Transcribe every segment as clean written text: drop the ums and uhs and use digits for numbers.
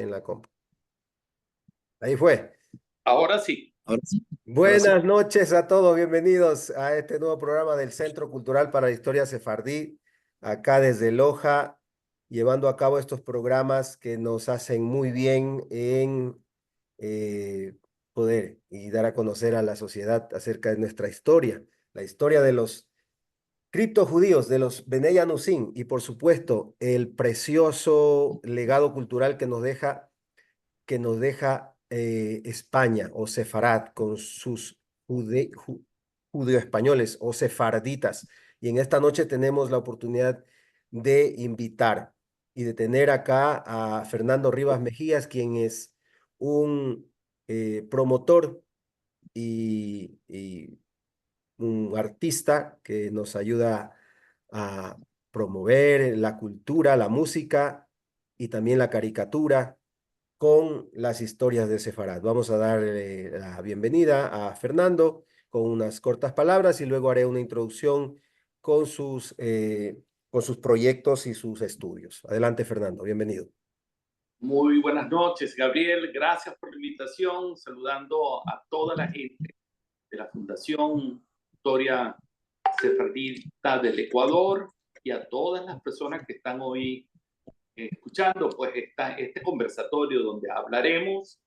en la compu. Ahí fue. Ahora sí. Ahora sí. Buenas noches a todos, bienvenidos a este nuevo programa del Centro Cultural para la Historia Sefardí, acá desde Loja, llevando a cabo estos programas que nos hacen muy bien en eh, poder y dar a conocer a la sociedad acerca de nuestra historia, la historia de los criptojudíos, de los Bnei Anusim y por supuesto el precioso legado cultural que nos deja España o Sefarad con sus judeo-españoles o sefarditas. Y en esta noche tenemos la oportunidad de invitar y de tener acá a Fernando Rivas Mejías, quien es un promotor y un artista que nos ayuda a promover la cultura, la música y también la caricatura con las historias de Sefarad. Vamos a darle la bienvenida a Fernando con unas cortas palabras y luego haré una introducción con sus proyectos y sus estudios. Adelante, Fernando, bienvenido. Muy buenas noches, Gabriel. Gracias por la invitación. Saludando a toda la gente de la Fundación Historia Sefardita del Ecuador y a todas las personas que están hoy escuchando pues este conversatorio donde hablaremos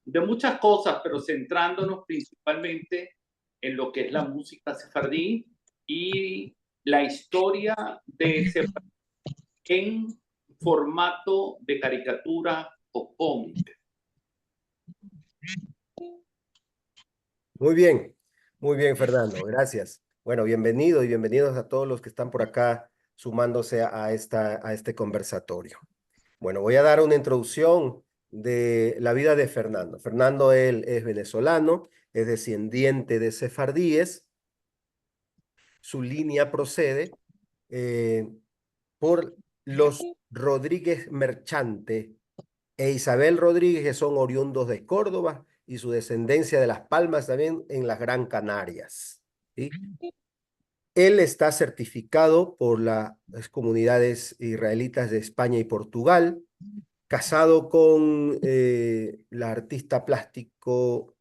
de muchas cosas, pero centrándonos principalmente en lo que es la música sefardí y la historia de Sefardí en formato de caricatura o cómic. Muy bien, Fernando, gracias. Bueno, bienvenido y bienvenidos a todos los que están por acá sumándose a este conversatorio. Bueno, voy a dar una introducción de la vida de Fernando. Fernando, él es venezolano, es descendiente de sefardíes. Su línea procede por los Rodríguez Merchante e Isabel Rodríguez, que son oriundos de Córdoba, y su descendencia de Las Palmas también en las Gran Canarias. ¿Sí? Él está certificado por las comunidades israelitas de España y Portugal, casado con la artista plástico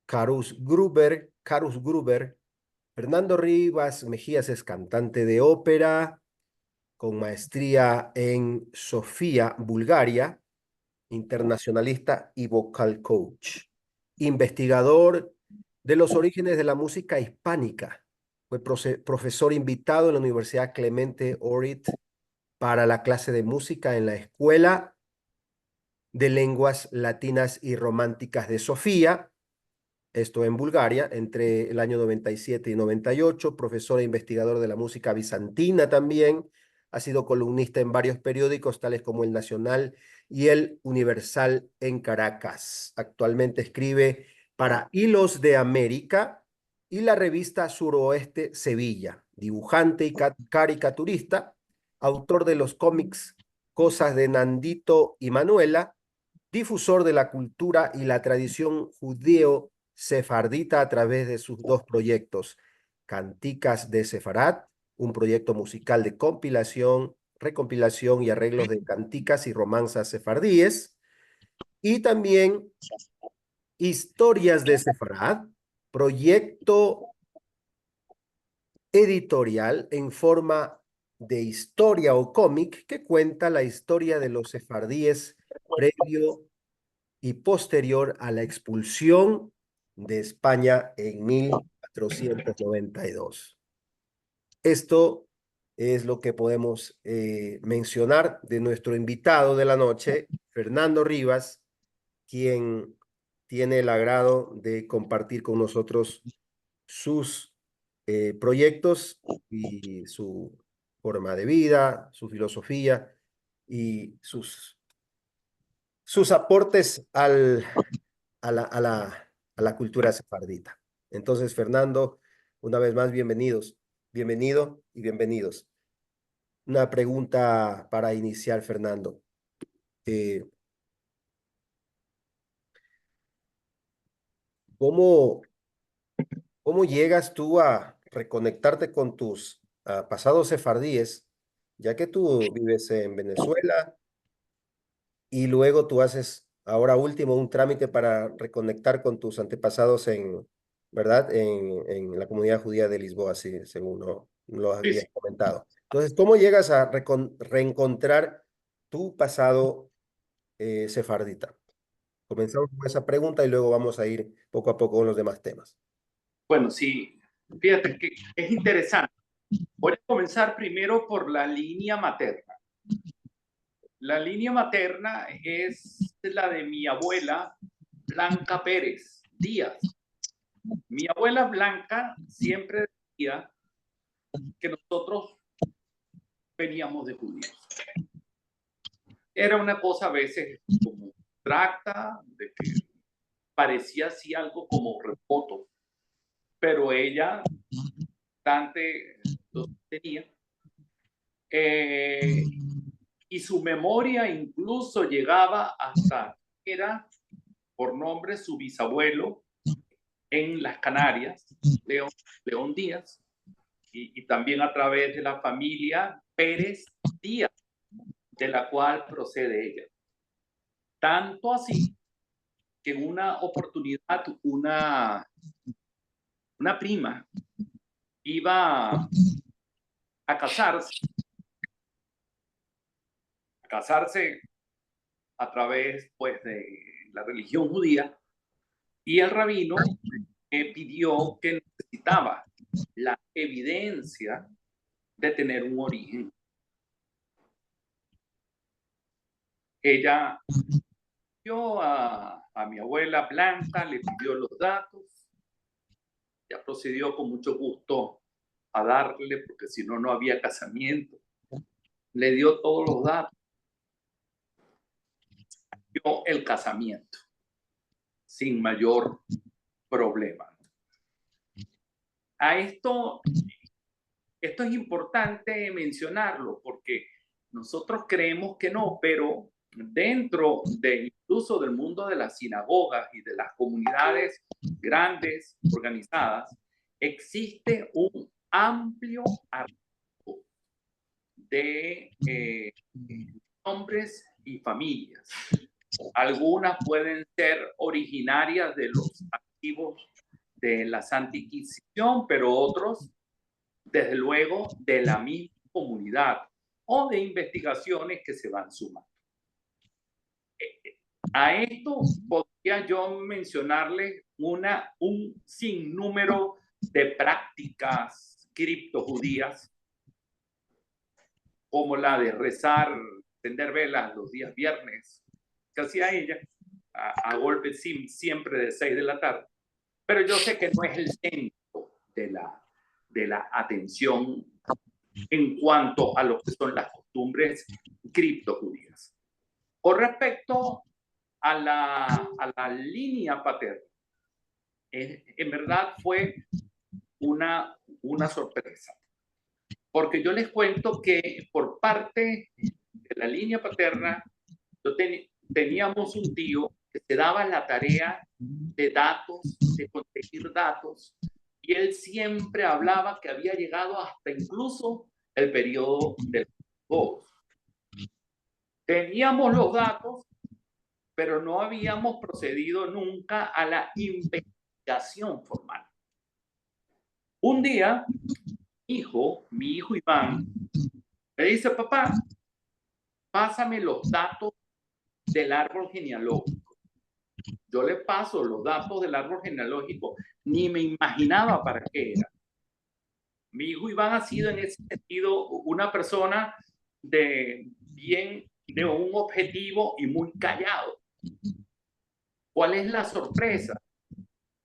Karus Gruber. Fernando Rivas Mejías es cantante de ópera, con maestría en Sofía, Bulgaria, internacionalista y vocal coach. Investigador de los orígenes de la música hispánica. Fue profesor invitado en la Universidad Clemente Orit para la clase de música en la Escuela de Lenguas Latinas y Románticas de Sofía, esto en Bulgaria, entre el año 97 y 98, profesor e investigador de la música bizantina también, ha sido columnista en varios periódicos, tales como El Nacional y El Universal en Caracas. Actualmente escribe para Hilos de América y la revista Suroeste Sevilla, dibujante y caricaturista, autor de los cómics Cosas de Nandito y Manuela, difusor de la cultura y la tradición judeo-sefardita a través de sus dos proyectos, Canticas de Sefarad, un proyecto musical de compilación, recompilación y arreglos de canticas y romanzas sefardíes, y también Historias de Sefarad, proyecto editorial en forma de historia o cómic que cuenta la historia de los sefardíes previo y posterior a la expulsión de España en 1492. Esto es lo que podemos mencionar de nuestro invitado de la noche, Fernando Rivas, quien tiene el agrado de compartir con nosotros sus proyectos y su forma de vida, su filosofía y sus aportes a la cultura sefardita. Entonces, Fernando, una vez más, bienvenido y bienvenidos. Una pregunta para iniciar, Fernando. Eh, ¿cómo, cómo llegas tú a reconectarte con tus pasados sefardíes, ya que tú vives en Venezuela y luego tú haces, ahora último, un trámite para reconectar con tus antepasados ¿verdad? En la comunidad judía de Lisboa, sí, según lo Sí, habías sí. comentado. Entonces, ¿cómo llegas a reencontrar tu pasado sefardita? Comenzamos con esa pregunta y luego vamos a ir poco a poco con los demás temas. Bueno, sí, fíjate que es interesante. Voy a comenzar primero por la línea materna. La línea materna es la de mi abuela Blanca Pérez Díaz. Mi abuela Blanca siempre decía que nosotros veníamos de judíos. Era una cosa a veces como abstracta, de que parecía así algo como repoto, pero ella bastante lo tenía. Y su memoria incluso llegaba hasta, era por nombre su bisabuelo en las Canarias, León Díaz, y también a través de la familia Pérez Díaz, de la cual procede ella. Tanto así que en una oportunidad una prima iba a casarse a través pues, de la religión judía, y el rabino pidió que necesitaba la evidencia de tener un origen. Ella pidió a mi abuela Blanca, le pidió los datos, ya procedió con mucho gusto a darle, porque si no, no había casamiento. Le dio todos los datos, dio el casamiento sin mayor problema. A esto es importante mencionarlo porque nosotros creemos que no, pero dentro de incluso del mundo de las sinagogas y de las comunidades grandes organizadas, existe un amplio arco de nombres y familias. Algunas pueden ser originarias de los archivos de la Santa Inquisición, pero otros, desde luego, de la misma comunidad o de investigaciones que se van sumando. A esto podría yo mencionarles un sinnúmero de prácticas criptojudías, como la de rezar, tender velas los días viernes, que hacía ella, a golpes siempre de 6 de la tarde. Pero yo sé que no es el centro de la atención en cuanto a lo que son las costumbres criptojudías. Con respecto a la línea paterna, en verdad fue una sorpresa, porque yo les cuento que por parte de la línea paterna, teníamos un tío que se daba la tarea de datos, de conseguir datos, y él siempre hablaba que había llegado hasta incluso el periodo de los Gobos. Teníamos los datos, pero no habíamos procedido nunca a la investigación formal. Un día, mi hijo Iván, me dice: papá, pásame los datos del árbol genealógico. Yo le paso los datos del árbol genealógico, ni me imaginaba para qué era. Mi hijo Iván ha sido en ese sentido una persona de un objetivo y muy callado. ¿Cuál es la sorpresa?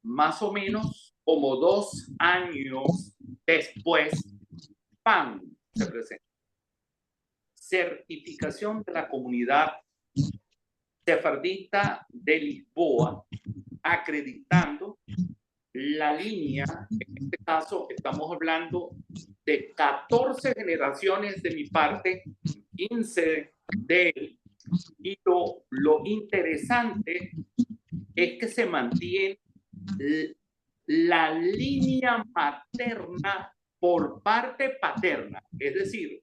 Más o menos como 2 años después, ¡pam!, se presenta. Certificación de la comunidad sefardita de Lisboa, acreditando la línea. En este caso estamos hablando de 14 generaciones de mi parte, 15 de él, y lo interesante es que se mantiene la línea materna por parte paterna, es decir,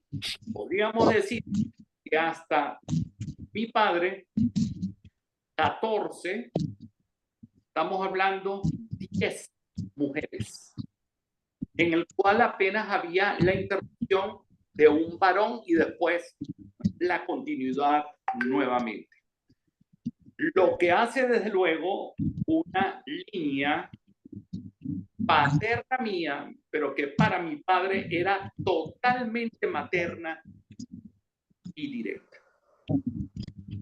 podríamos decir que hasta mi padre, 14, estamos hablando 10 mujeres, en el cual apenas había la interrupción de un varón y después la continuidad nuevamente. Lo que hace desde luego una línea paterna mía, pero que para mi padre era totalmente materna y directa.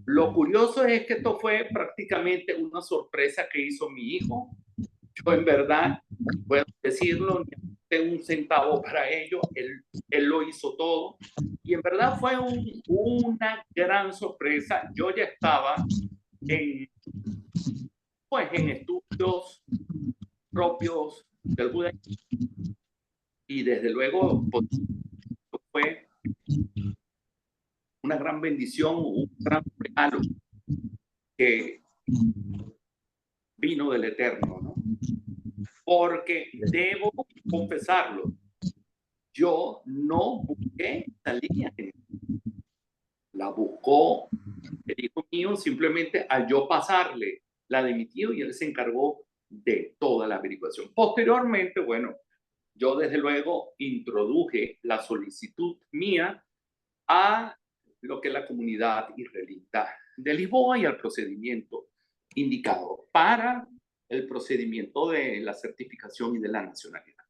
Lo curioso es que esto fue prácticamente una sorpresa que hizo mi hijo. Yo en verdad, puedo decirlo, ni un centavo para ello, él lo hizo todo. Y en verdad fue una gran sorpresa. Yo ya estaba en estudios propios del judaísmo y desde luego pues, fue una gran bendición, un gran regalo que vino del Eterno, ¿no? Porque debo confesarlo, yo no busqué esa línea, la buscó el hijo mío simplemente al yo pasarle la de mi tío y él se encargó de toda la averiguación. Posteriormente, bueno, yo desde luego introduje la solicitud mía a lo que es la comunidad israelita de Lisboa y al procedimiento indicado para el procedimiento de la certificación y de la nacionalidad.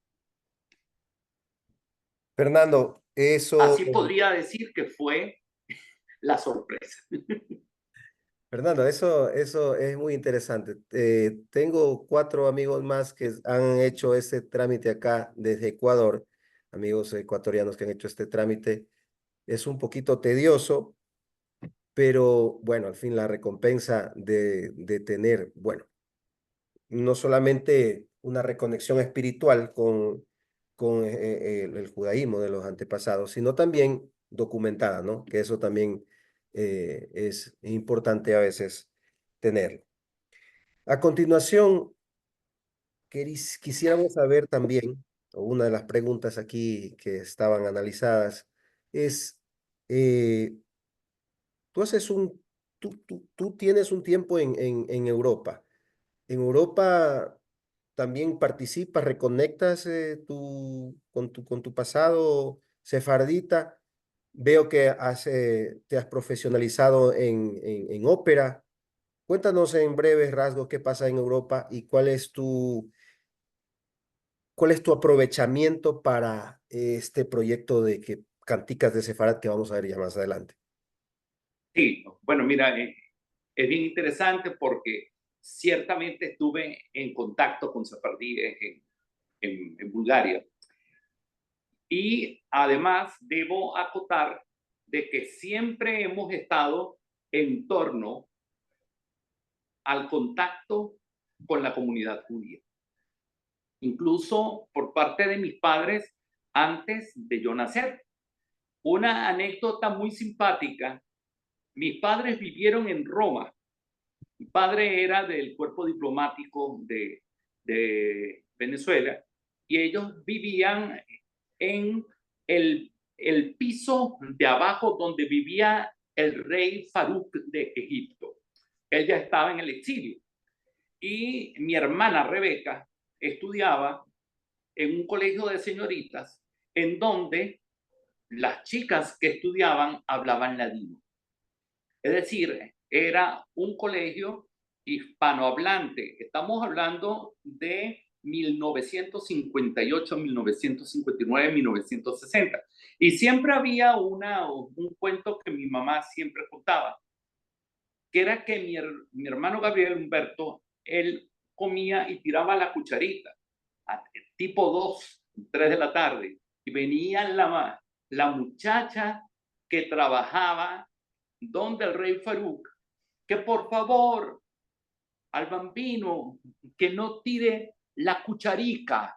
Fernando, eso, Así podría decir que fue la sorpresa. Fernando, eso es muy interesante. Tengo 4 amigos más que han hecho este trámite acá desde Ecuador, amigos ecuatorianos que han hecho este trámite. Es un poquito tedioso, pero bueno, al fin la recompensa de tener, bueno, no solamente una reconexión espiritual con el judaísmo de los antepasados, sino también documentada, ¿no? Que eso también es importante a veces tenerlo. A continuación, quisiéramos saber también, o una de las preguntas aquí que estaban analizadas, es, eh, tú haces un, tú tienes un tiempo en Europa. En Europa también participas, reconectas con tu pasado sefardita. Veo que te has profesionalizado en ópera. Cuéntanos en breves rasgos qué pasa en Europa y cuál es tu aprovechamiento para este proyecto de que Canticas de Sefarad que vamos a ver ya más adelante. Sí, bueno, mira, es bien interesante porque ciertamente estuve en contacto con sefardíes en Bulgaria. Y además debo acotar de que siempre hemos estado en torno al contacto con la comunidad judía. Incluso por parte de mis padres antes de yo nacer. Una anécdota muy simpática. Mis padres vivieron en Roma. Mi padre era del cuerpo diplomático de Venezuela y ellos vivían en el piso de abajo donde vivía el rey Farouk de Egipto. Él ya estaba en el exilio. Y mi hermana Rebeca estudiaba en un colegio de señoritas en donde las chicas que estudiaban hablaban ladino. Es decir, era un colegio hispanohablante. Estamos hablando de 1958, 1959, 1960. Y siempre había un cuento que mi mamá siempre contaba, que era que mi hermano Gabriel Humberto, él comía y tiraba la cucharita, tipo 2, 3 de la tarde, y venía la muchacha que trabajaba donde el rey Farouk, que por favor al bambino que no tire la cucharica,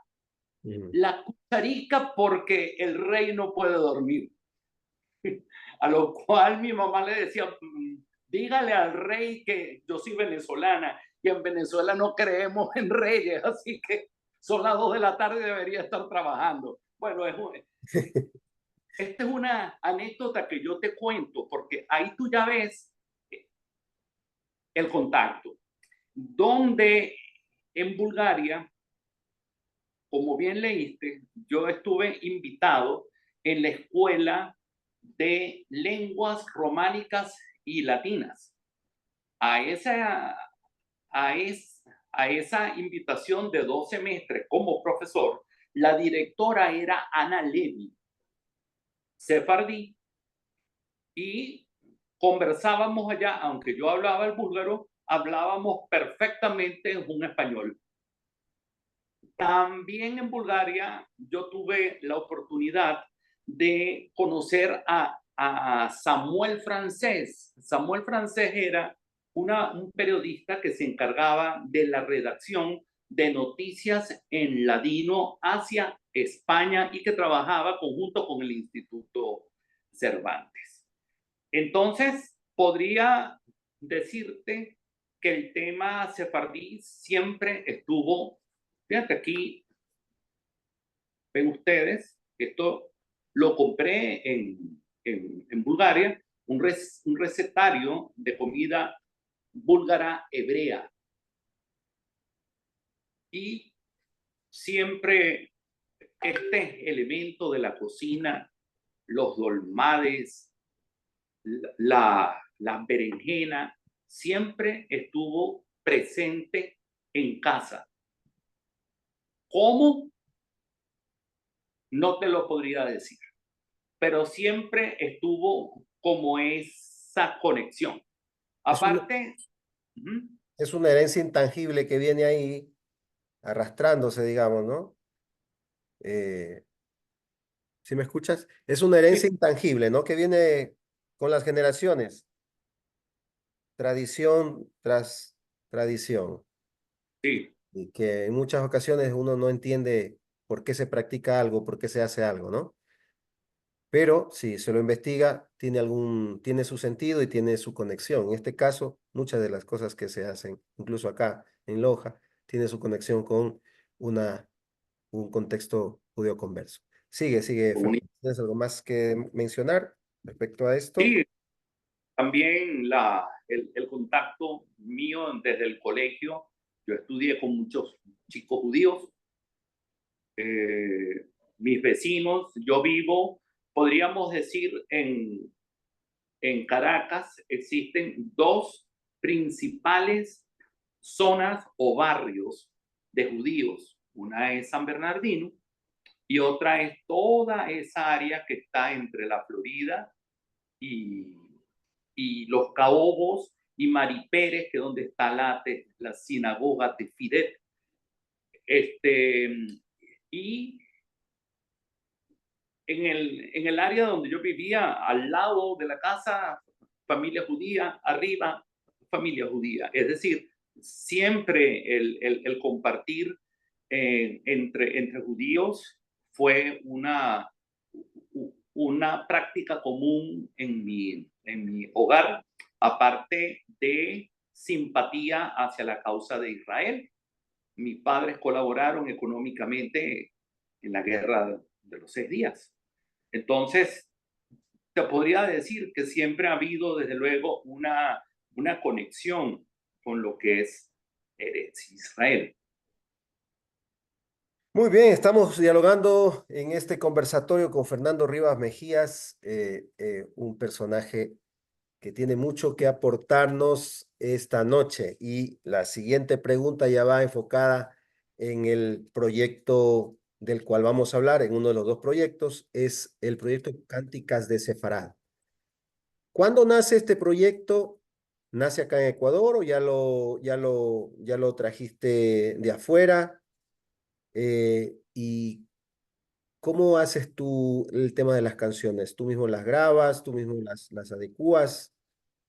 porque el rey no puede dormir. A lo cual mi mamá le decía, dígale al rey que yo soy venezolana y en Venezuela no creemos en reyes, así que son las 2 de la tarde y debería estar trabajando. Bueno, esta es una anécdota que yo te cuento porque ahí tú ya ves el contacto, donde en Bulgaria, como bien leíste, yo estuve invitado en la escuela de lenguas románicas y latinas. A esa, a, es, a esa invitación de 2 semestres como profesor, la directora era Ana Levy, sefardí, y conversábamos allá, aunque yo hablaba el búlgaro, hablábamos perfectamente un español. También en Bulgaria yo tuve la oportunidad de conocer a Samuel Francés. Samuel Francés era un periodista que se encargaba de la redacción de noticias en ladino hacia España y que trabajaba conjunto con el Instituto Cervantes. Entonces, podría decirte que el tema sefardí siempre estuvo, fíjate aquí, ven ustedes, esto lo compré en Bulgaria, un recetario de comida búlgara hebrea. Y siempre este elemento de la cocina, los dolmades, la berenjena, siempre estuvo presente en casa. ¿Cómo? No te lo podría decir, pero siempre estuvo como esa conexión. Es una, Aparte, es una herencia intangible que viene ahí arrastrándose, digamos, ¿no? ¿Sí me escuchas? Es una herencia sí, intangible, ¿no? Que viene con las generaciones, tradición tras tradición, sí, y que en muchas ocasiones uno no entiende por qué se practica algo, por qué se hace algo, ¿no? Pero si se lo investiga, tiene su sentido y tiene su conexión. En este caso, muchas de las cosas que se hacen, incluso acá en Loja, tiene su conexión con una, un contexto judeo-converso. Sigue, Fernando. ¿Tienes algo más que mencionar respecto a esto? sí, también el contacto mío desde el colegio. Yo estudié con muchos chicos judíos, eh, mis vecinos. Yo vivo, podríamos decir, en Caracas existen dos principales zonas o barrios de judíos. Una es San Bernardino y otra es toda esa área que está entre la Florida y, y Los Caobos y Maripérez, que es donde está la sinagoga de Fidet. Y en el área donde yo vivía, al lado de la casa, familia judía, arriba, familia judía. Es decir, siempre el compartir entre judíos fue una práctica común en mi hogar, aparte de simpatía hacia la causa de Israel. Mis padres colaboraron económicamente en la guerra de los 6 días. Entonces, te podría decir que siempre ha habido, desde luego, una conexión con lo que es Eretz Israel. Muy bien, estamos dialogando en este conversatorio con Fernando Rivas Mejías, un personaje que tiene mucho que aportarnos esta noche. Y la siguiente pregunta ya va enfocada en el proyecto del cual vamos a hablar, en uno de los dos proyectos, es el proyecto Cánticas de Sefarad. ¿Cuándo nace este proyecto? ¿Nace acá en Ecuador o ya lo trajiste de afuera? ¿Y cómo haces tú el tema de las canciones? ¿Tú mismo las grabas? ¿Tú mismo las adecuas?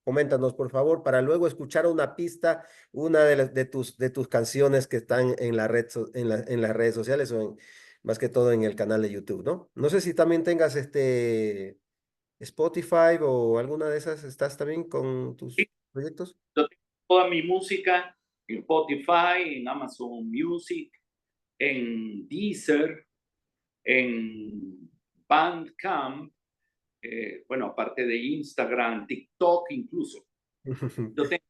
Coméntanos, por favor, para luego escuchar una pista, una de tus canciones que están en la en las redes sociales o más que todo en el canal de YouTube, ¿no? No sé si también tengas Spotify o alguna de esas, ¿estás también con tus proyectos? Yo tengo toda mi música en Spotify, en Amazon Music, en Deezer, en Bandcamp, bueno, aparte de Instagram, TikTok incluso. Yo tengo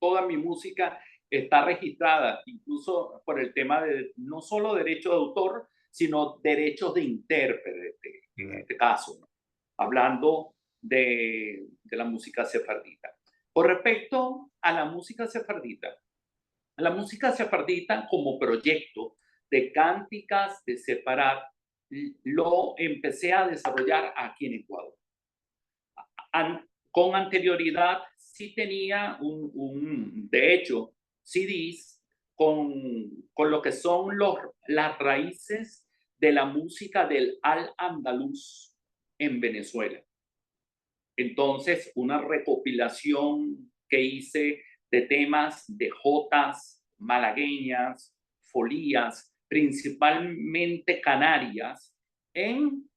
toda mi música está registrada, incluso por el tema de no solo derechos de autor, sino derechos de intérprete, en este caso, ¿no? Hablando de la música sefardita. Con respecto a la música sefardita como proyecto de cánticas de Sefarad, lo empecé a desarrollar aquí en Ecuador. Con anterioridad sí tenía de hecho, CDs con lo que son las raíces de la música del al-andaluz en Venezuela. Entonces, una recopilación que hice de temas de jotas malagueñas, folías, principalmente canarias, en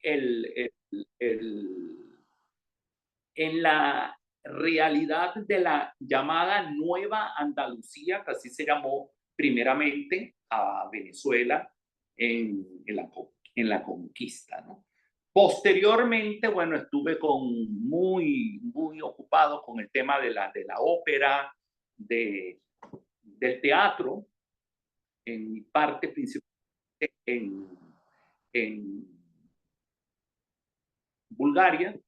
en la realidad de la llamada Nueva Andalucía, que así se llamó primeramente a Venezuela en la conquista, ¿no? Posteriormente, bueno, estuve muy ocupado con el tema de la ópera, del teatro, en mi parte principal en Bulgaria,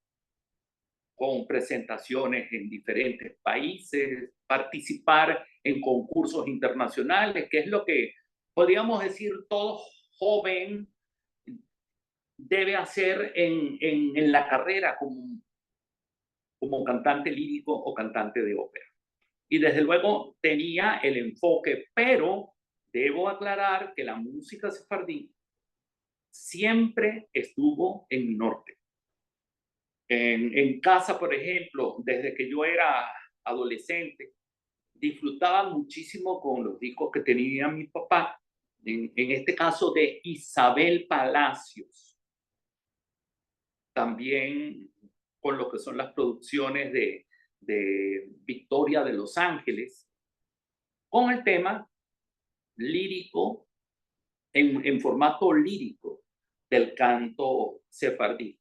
con presentaciones en diferentes países, participar en concursos internacionales, que es lo que podríamos decir todo joven debe hacer en la carrera como cantante lírico o cantante de ópera. Y desde luego tenía el enfoque, pero debo aclarar que la música sefardí siempre estuvo en mi norte. En casa, por ejemplo, desde que yo era adolescente, disfrutaba muchísimo con los discos que tenía mi papá, en este caso de Isabel Palacios, también con lo que son las producciones de Victoria de Los Ángeles, con el tema lírico, en formato lírico del canto sefardí,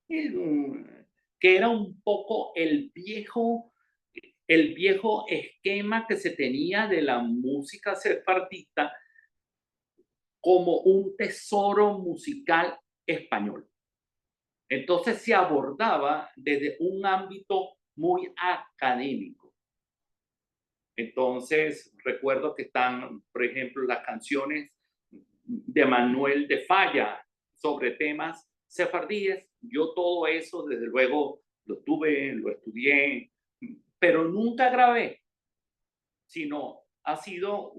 que era un poco el viejo esquema que se tenía de la música sefardita como un tesoro musical español. Entonces se abordaba desde un ámbito muy académico. Entonces recuerdo que están, por ejemplo, las canciones de Manuel de Falla sobre temas sefardíes. Yo todo eso, desde luego, lo tuve, lo estudié, pero nunca grabé, sino ha sido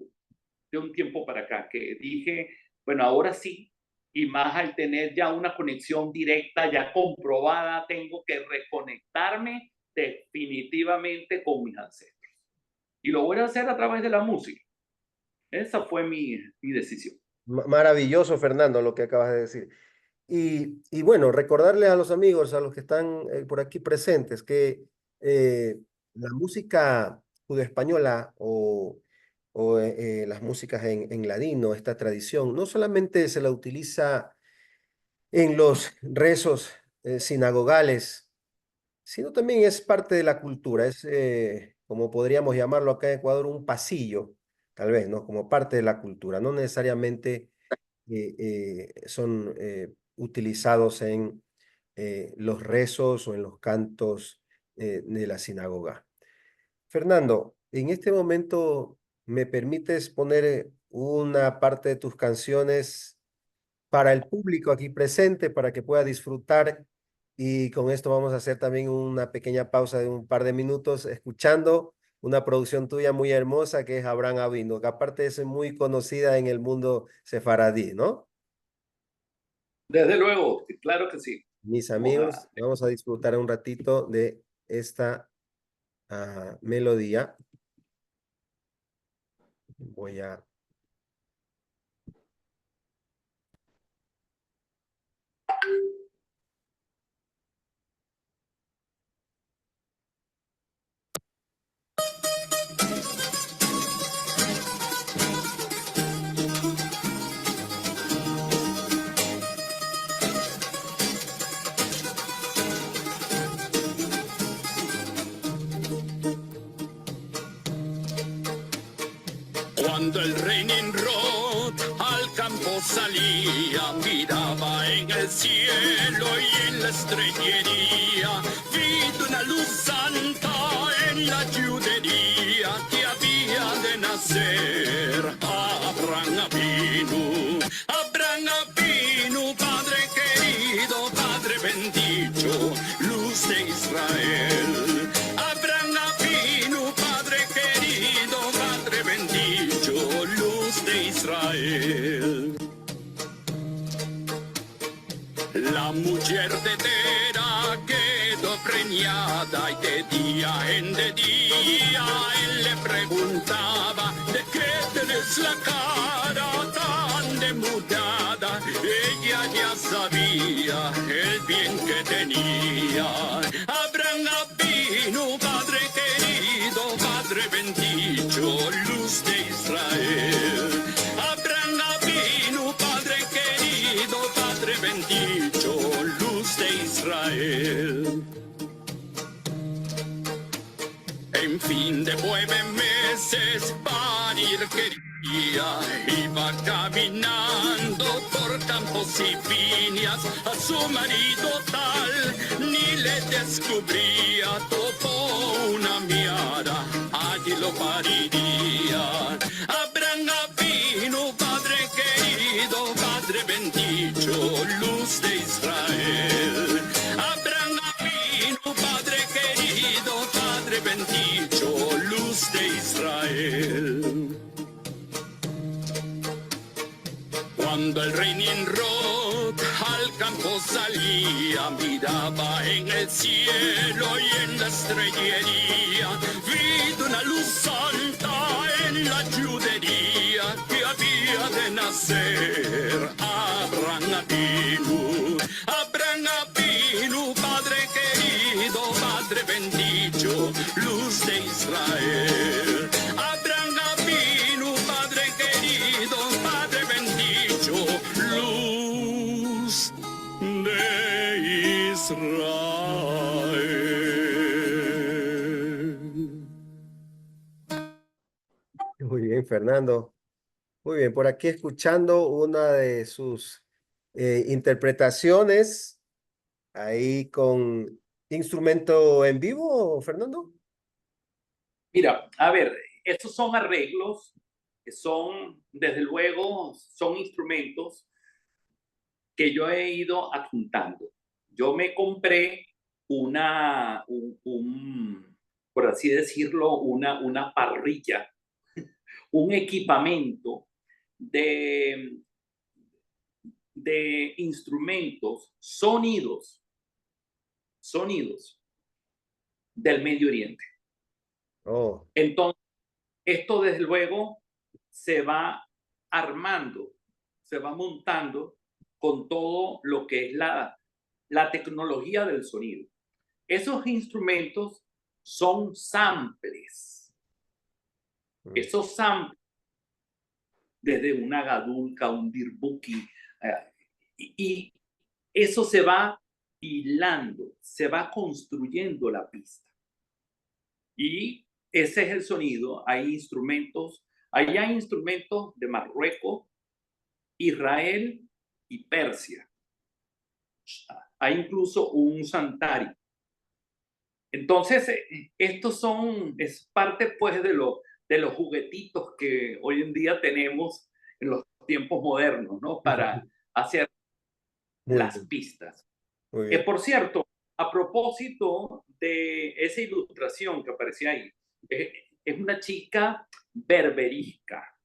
de un tiempo para acá que dije, bueno, ahora sí, y más al tener ya una conexión directa, ya comprobada, tengo que reconectarme definitivamente con mis ancestros. Y lo voy a hacer a través de la música. Esa fue mi decisión. Maravilloso, Fernando, lo que acabas de decir. Y bueno, recordarle a los amigos, a los que están por aquí presentes, que la música judeoespañola o las músicas en ladino, esta tradición, no solamente se la utiliza en los rezos sinagogales, sino también es parte de la cultura, es como podríamos llamarlo acá en Ecuador, un pasillo, tal vez, ¿no? Como parte de la cultura, no necesariamente son utilizados en los rezos o en los cantos de la sinagoga. Fernando, en este momento, ¿me permites poner una parte de tus canciones para el público aquí presente, para que pueda disfrutar? Y con esto vamos a hacer también una pequeña pausa de un par de minutos, escuchando una producción tuya muy hermosa que es Abraham Avino, que aparte es muy conocida en el mundo sefaradí, ¿no? Desde luego, claro que sí. Mis amigos, vamos a disfrutar un ratito de esta melodía. Voy a... Cuando el rey Nimrod al campo salía, miraba en el cielo y en la estrellería, vi una luz santa en la judería que había de nacer. Abraham Avinu, Padre querido, Padre bendito, luz de Israel. Abraham Avinu, Padre querido, Padre bendito, luz de Israel. La mujer de Tera quedó preñada y de día en de día él le preguntaba: ¿de qué tenés la cara tan demudada? Ella ya sabía el bien que tenía. Abraham Avinu, Padre querido, Padre bendito, luz de Israel. Abraham Avinu, Padre querido, Padre bendito, luz de Israel. En fin de 9 meses parir quería, iba caminando por campos y viñas, a su marido tal ni le descubría, topó una miara, allí lo pariría. Abraham Avinu, Padre querido, Padre bendito, luz de Israel. Abraham Avinu, Padre querido, Padre bendito, luz de Israel. Cuando el rey Nimrod al campo salía, miraba en el cielo y en la estrellería, vi una luz santa en la judería que había de nacer. Abraham Avinu, Abraham Avinu, Padre querido, Padre bendito, luz de Israel. Abraham Avinu, Padre querido, Padre bendito, luz de Israel. Muy bien, Fernando. Muy bien, por aquí escuchando una de sus interpretaciones ahí con instrumento en vivo, Fernando. Mira, a ver, estos son arreglos que son, desde luego, son instrumentos que yo he ido adjuntando. Yo me compré por así decirlo, una parrilla, un equipamiento de, de instrumentos, sonidos del Medio Oriente. Oh, Entonces, esto desde luego se va armando, se va montando con todo lo que es la tecnología del sonido. Esos instrumentos son samples. Esos samples, desde una gadulka, un dirbuki, y eso se va hilando, se va construyendo la pista. Y ese es el sonido. Hay instrumentos de Marruecos, Israel y Persia. Hay incluso un santari. Entonces, es parte pues de los juguetitos que hoy en día tenemos en los tiempos modernos, ¿no? Para hacer muy las bien, pistas. muy bien. Por cierto, a propósito de esa ilustración que aparecía ahí, es una chica berberisca.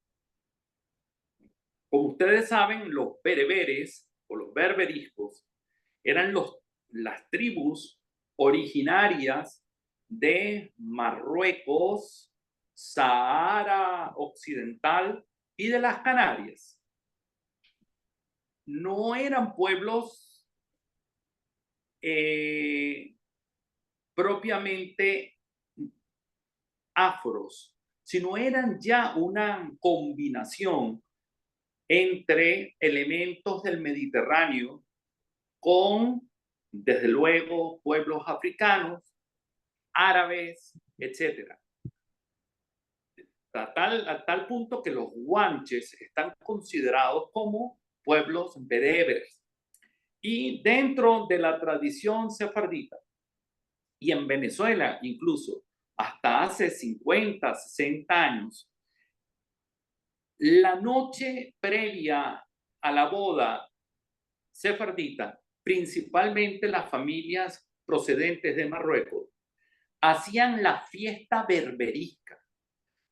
Como ustedes saben, los bereberes o los berberiscos eran las tribus originarias de Marruecos, Sahara Occidental y de las Canarias. No eran pueblos propiamente afros, sino eran ya una combinación entre elementos del Mediterráneo con, desde luego, pueblos africanos, árabes, etc. a tal punto que los guanches están considerados como pueblos bereberes. Y dentro de la tradición sefardita, y en Venezuela incluso, hasta hace 50, 60 años, la noche previa a la boda sefardita, principalmente las familias procedentes de Marruecos, hacían la fiesta berberisca,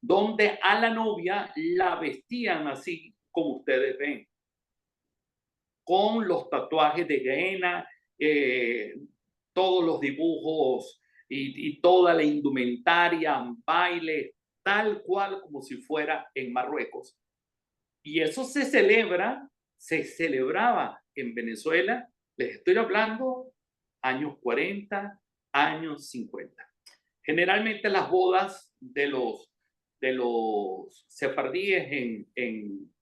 donde a la novia la vestían así como ustedes ven, con los tatuajes de henna, todos los dibujos y toda la indumentaria, baile, tal cual como si fuera en Marruecos. Y eso se celebraba en Venezuela, les estoy hablando años 40, años 50. Generalmente las bodas de los sefardíes en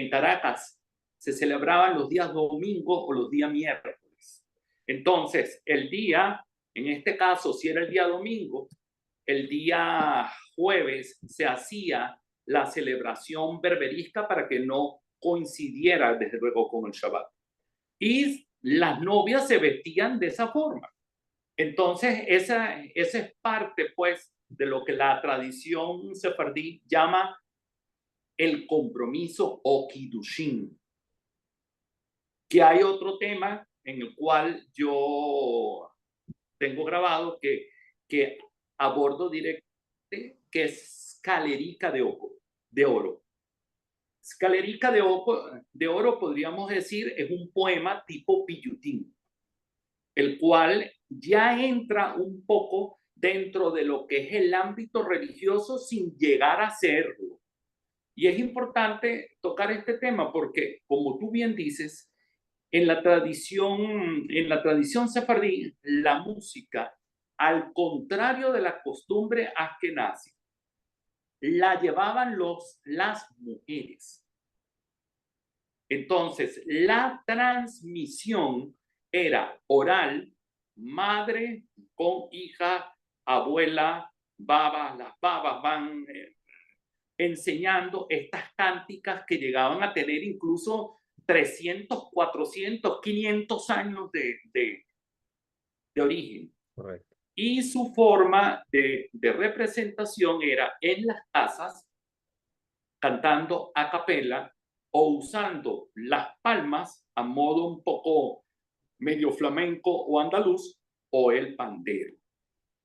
Caracas se celebraban los días domingos o los días miércoles. Entonces, el día, en este caso, si era el día domingo, el día jueves se hacía la celebración berberisca para que no coincidiera, desde luego, con el Shabbat. Y las novias se vestían de esa forma. Entonces, esa es parte, pues, de lo que la tradición sefardí llama el compromiso o kiddushin. Que hay otro tema en el cual yo tengo grabado que abordo directamente, que es Scalerica de Oro. Scalerica de Oro, podríamos decir, es un poema tipo pillutín, el cual ya entra un poco dentro de lo que es el ámbito religioso sin llegar a serlo. Y es importante tocar este tema porque, como tú bien dices, en la tradición sefardí, la música, al contrario de la costumbre askenazi, la llevaban las mujeres. Entonces, la transmisión era oral, madre con hija, abuela, baba. Las babas van enseñando estas cánticas que llegaban a tener incluso 300, 400, 500 años de origen. Correcto. Y su forma de representación era en las casas, cantando a capela o usando las palmas a modo un poco medio flamenco o andaluz, o el pandero.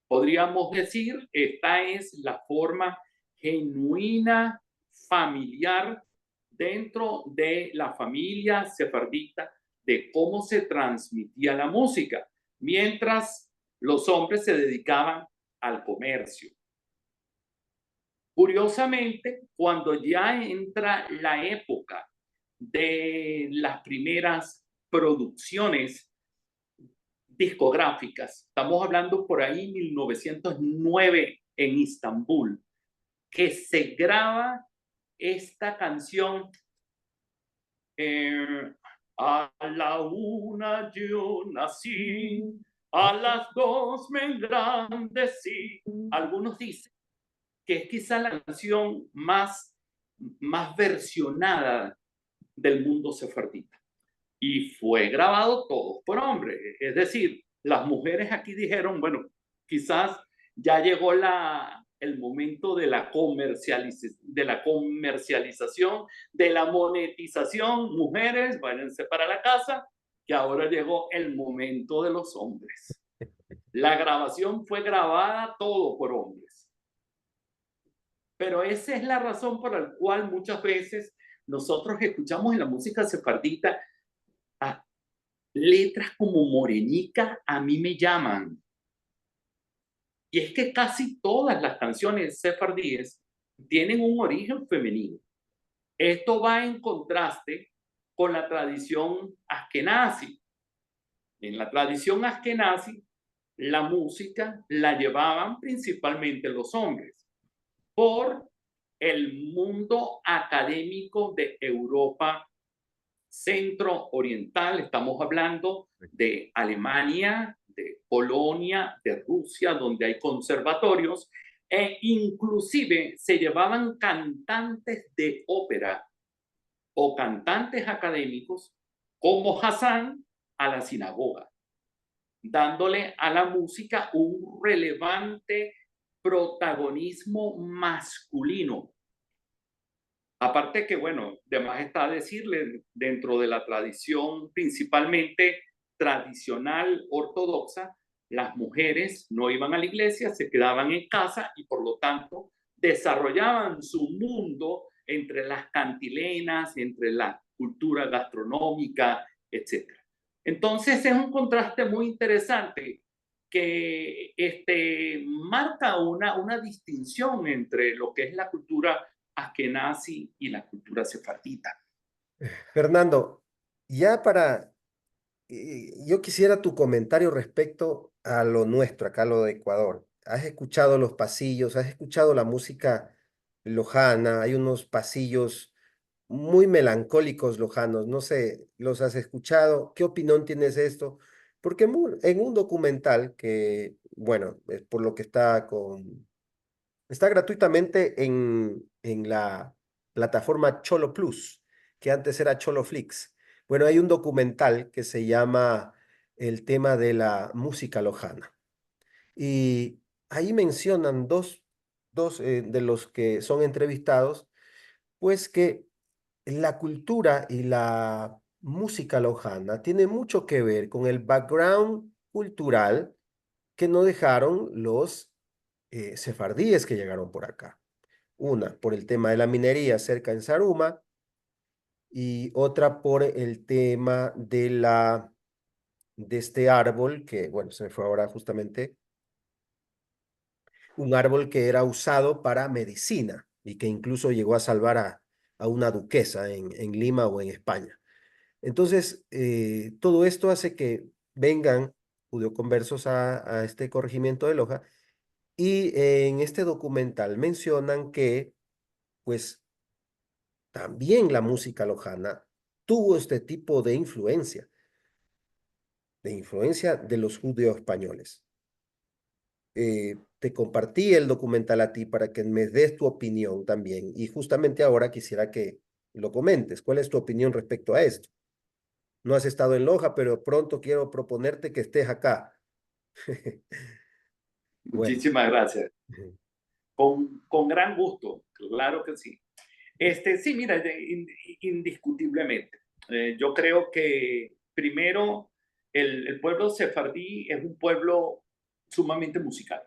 Podríamos decir, esta es la forma genuina, familiar, dentro de la familia sefardita, de cómo se transmitía la música, mientras los hombres se dedicaban al comercio. Curiosamente, cuando ya entra la época de las primeras producciones discográficas, estamos hablando por ahí 1909 en Istambul, que se graba esta canción, a la 1 yo nací, a las 2 me engrandecí. Algunos dicen que es quizá la canción más versionada del mundo sefardita. Y fue grabado todo por hombres. Es decir, las mujeres aquí dijeron, bueno, quizás ya llegó el momento de la comercialización, de la monetización. Mujeres, váyanse para la casa, que ahora llegó el momento de los hombres. La grabación fue grabada todo por hombres. Pero esa es la razón por la cual muchas veces nosotros escuchamos en la música sefardita letras como Morenica, a mí me llaman. Y es que casi todas las canciones sefardíes tienen un origen femenino. Esto va en contraste con la tradición askenazi. En la tradición askenazi, la música la llevaban principalmente los hombres por el mundo académico de Europa centro-oriental. Estamos hablando de Alemania, de Polonia, de Rusia, donde hay conservatorios, E inclusive se llevaban cantantes de ópera o cantantes académicos como Hassan a la sinagoga, dándole a la música un relevante protagonismo masculino. Aparte que, bueno, de más está decirle, dentro de la tradición principalmente tradicional ortodoxa, las mujeres no iban a la iglesia, se quedaban en casa y por lo tanto desarrollaban su mundo entre las cantilenas, entre la cultura gastronómica, etc. Entonces es un contraste muy interesante que marca una distinción entre lo que es la cultura askenazi y la cultura sefardita. Fernando, ya para, yo quisiera tu comentario respecto a lo nuestro, acá lo de Ecuador. ¿Has escuchado los pasillos? ¿Has escuchado la música lojana? Hay unos pasillos muy melancólicos lojanos. No sé, ¿los has escuchado? ¿Qué opinión tienes de esto? Porque en un documental que, bueno, es por lo que está gratuitamente en la plataforma Cholo Plus, que antes era Cholo Flix. Bueno, hay un documental que se llama El tema de la música lojana. Y ahí mencionan dos de los que son entrevistados, pues que la cultura y la música lojana tiene mucho que ver con el background cultural que no dejaron los sefardíes que llegaron por acá. Una por el tema de la minería cerca en Saruma y otra por el tema de este árbol que, bueno, se me fue ahora justamente, un árbol que era usado para medicina y que incluso llegó a salvar a una duquesa en Lima o en España. Entonces, todo esto hace que vengan judeoconversos a este corregimiento de Loja y en este documental mencionan que, pues, también la música lojana tuvo este tipo de influencia de los judíos españoles. Te compartí el documental a ti para que me des tu opinión también y justamente ahora quisiera que lo comentes. ¿Cuál es tu opinión respecto a esto? No has estado en Loja, pero pronto quiero proponerte que estés acá. Bueno. Muchísimas gracias. Con gran gusto, claro que sí. Sí, mira, indiscutiblemente. Yo creo que primero el pueblo sefardí es un pueblo sumamente musical.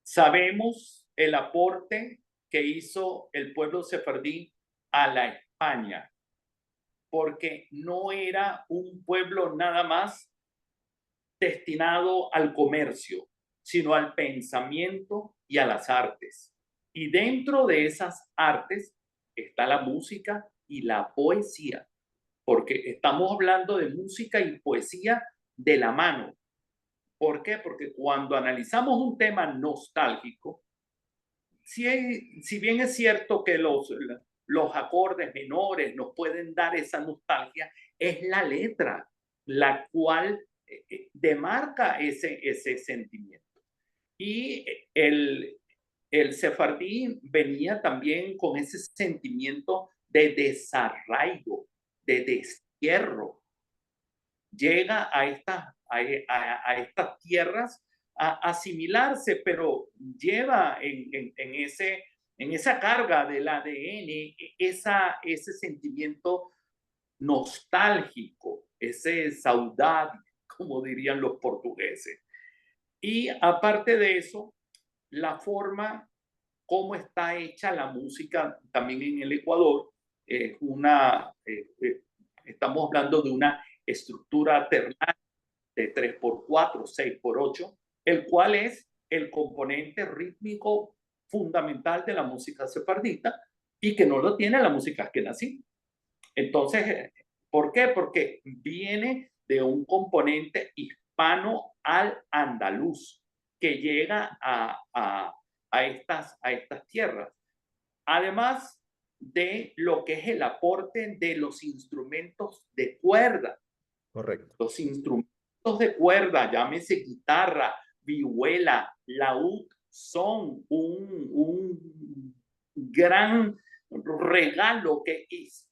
Sabemos el aporte que hizo el pueblo sefardí a la España, porque no era un pueblo nada más destinado al comercio, sino al pensamiento y a las artes. Y dentro de esas artes está la música y la poesía, porque estamos hablando de música y poesía de la mano. ¿Por qué? Porque cuando analizamos un tema nostálgico, si bien es cierto que los acordes menores nos pueden dar esa nostalgia, es la letra la cual demarca ese sentimiento. Y el sefardí venía también con ese sentimiento de desarraigo, de destierro. Llega a estas tierras a asimilarse, pero lleva en esa carga del ADN ese sentimiento nostálgico, ese saudade, como dirían los portugueses. Y aparte de eso, la forma como está hecha la música también en el Ecuador, estamos hablando de una estructura ternaria de 3x4, 6x8, el cual es el componente rítmico fundamental de la música sefardita y que no lo tiene la música askenazí. Entonces, ¿por qué? Porque viene de un componente hispano al andaluz que llega a estas tierras. Además de lo que es el aporte de los instrumentos de cuerda. Correcto. Los instrumentos de cuerda, llámese guitarra, vihuela, laúd, son un gran regalo que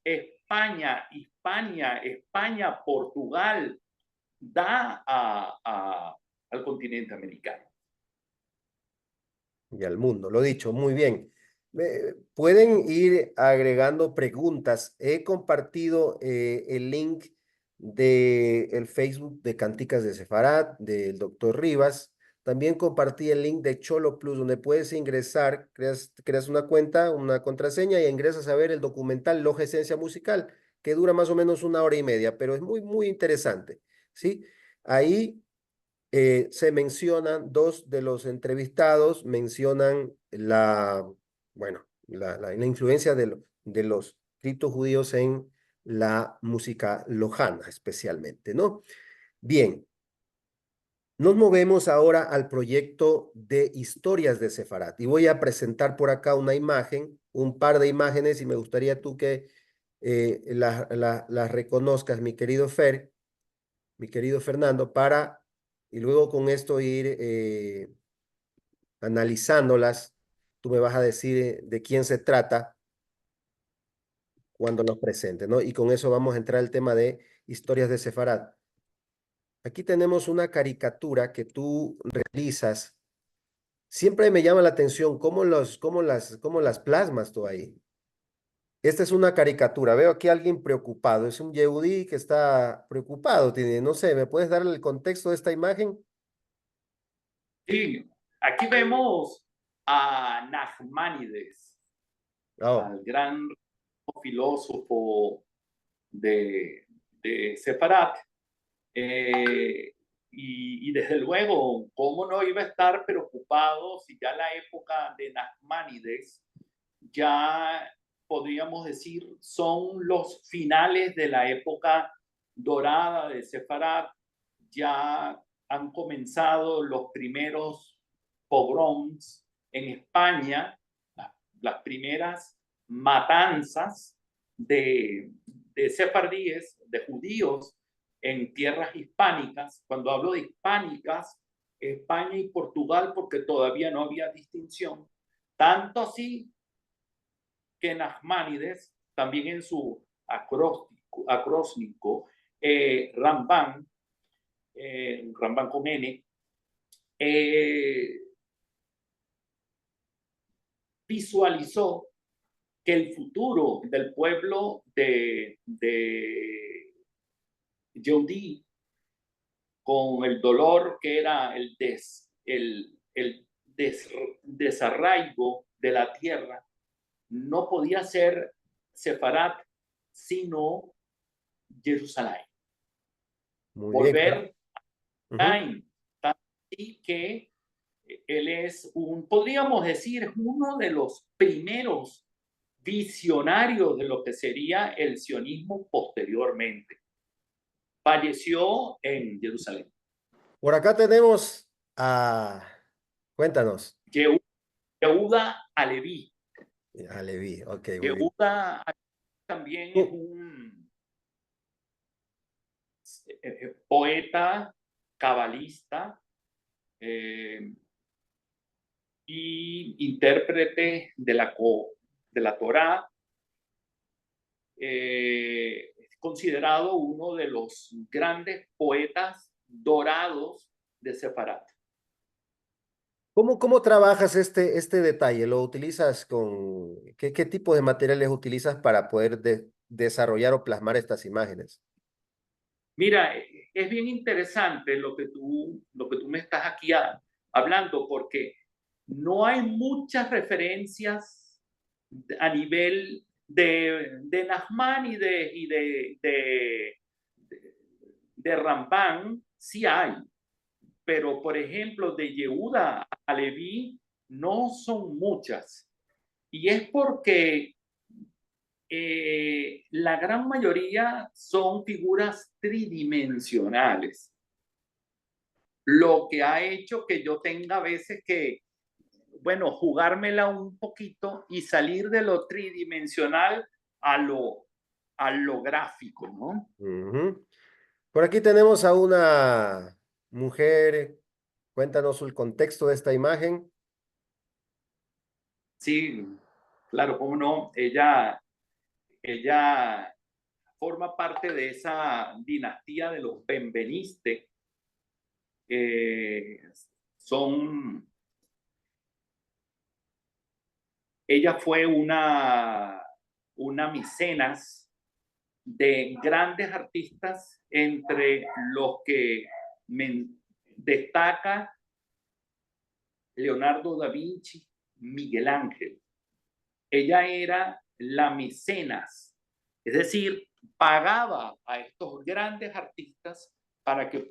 España, Hispania, España, Portugal da al continente americano. Y al mundo, lo dicho, muy bien. Pueden ir agregando preguntas. He compartido el link del Facebook de Canticas de Sefarat, del doctor Rivas. También compartí el link de Cholo Plus, donde puedes ingresar, creas una cuenta, una contraseña y ingresas a ver el documental Loja Esencia Musical, que dura más o menos 1 hora y media, pero es muy, muy interesante, ¿sí? Ahí se mencionan, dos de los entrevistados mencionan bueno, la influencia de los criptos judíos en la música lojana especialmente, ¿no? Bien, nos movemos ahora al proyecto de historias de Sefarat y voy a presentar por acá una imagen, un par de imágenes y me gustaría tú que las reconozcas, mi querido Fer, mi querido Fernando, y luego con esto ir analizándolas. Tú me vas a decir de quién se trata cuando los presente, ¿no? Y con eso vamos a entrar al tema de historias de Sefarad. Aquí tenemos una caricatura que tú realizas. Siempre me llama la atención cómo las plasmas tú ahí. Esta es una caricatura. Veo aquí a alguien preocupado. Es un Yehudí que está preocupado. No sé, ¿me puedes dar el contexto de esta imagen? Sí, aquí vemos a Nachmanides, Oh, al gran filósofo de Sefarat. Y desde luego, ¿cómo no iba a estar preocupado si ya la época de Nachmanides, ya podríamos decir, son los finales de la época dorada de Sefarat? Ya han comenzado los primeros pogroms en España, las primeras matanzas de sefardíes, de judíos en tierras hispánicas. Cuando hablo de hispánicas, España y Portugal, porque todavía no había distinción. Tanto así que Nachmanides, también en su acróstico Ramban con N, visualizó que el futuro del pueblo de Yehudí, con el dolor que era el desarraigo de la tierra, no podía ser Sefarat, sino Jerusalén. muy bien. Volver Uh-huh. a así que él es podríamos decir, uno de los primeros visionarios de lo que sería el sionismo posteriormente. Falleció en Jerusalén. Por acá tenemos a... Cuéntanos. Yehuda Aleví. Aleví, ok, muy bien. Yehuda también es un poeta, cabalista y intérprete de la Torá. Es considerado uno de los grandes poetas dorados de Sefarat. ¿Cómo trabajas este detalle? ¿Lo utilizas qué tipo de materiales utilizas para poder desarrollar o plasmar estas imágenes? Mira, es bien interesante lo que tú me estás aquí hablando, porque no hay muchas referencias a nivel de Nachmanides y de Ramban, sí hay, pero por ejemplo de Yehuda Aleví no son muchas. Y es porque la gran mayoría son figuras tridimensionales, lo que ha hecho que yo tenga a veces que, bueno, jugármela un poquito y salir de lo tridimensional a lo gráfico, ¿no? Uh-huh. Por aquí tenemos a una mujer. Cuéntanos el contexto de esta imagen. Sí, claro, cómo no. Ella forma parte de esa dinastía de los Benveniste. Eh, son, ella fue una mecenas de grandes artistas, entre los que destaca Leonardo da Vinci, Miguel Ángel. Ella era la mecenas, es decir, pagaba a estos grandes artistas para que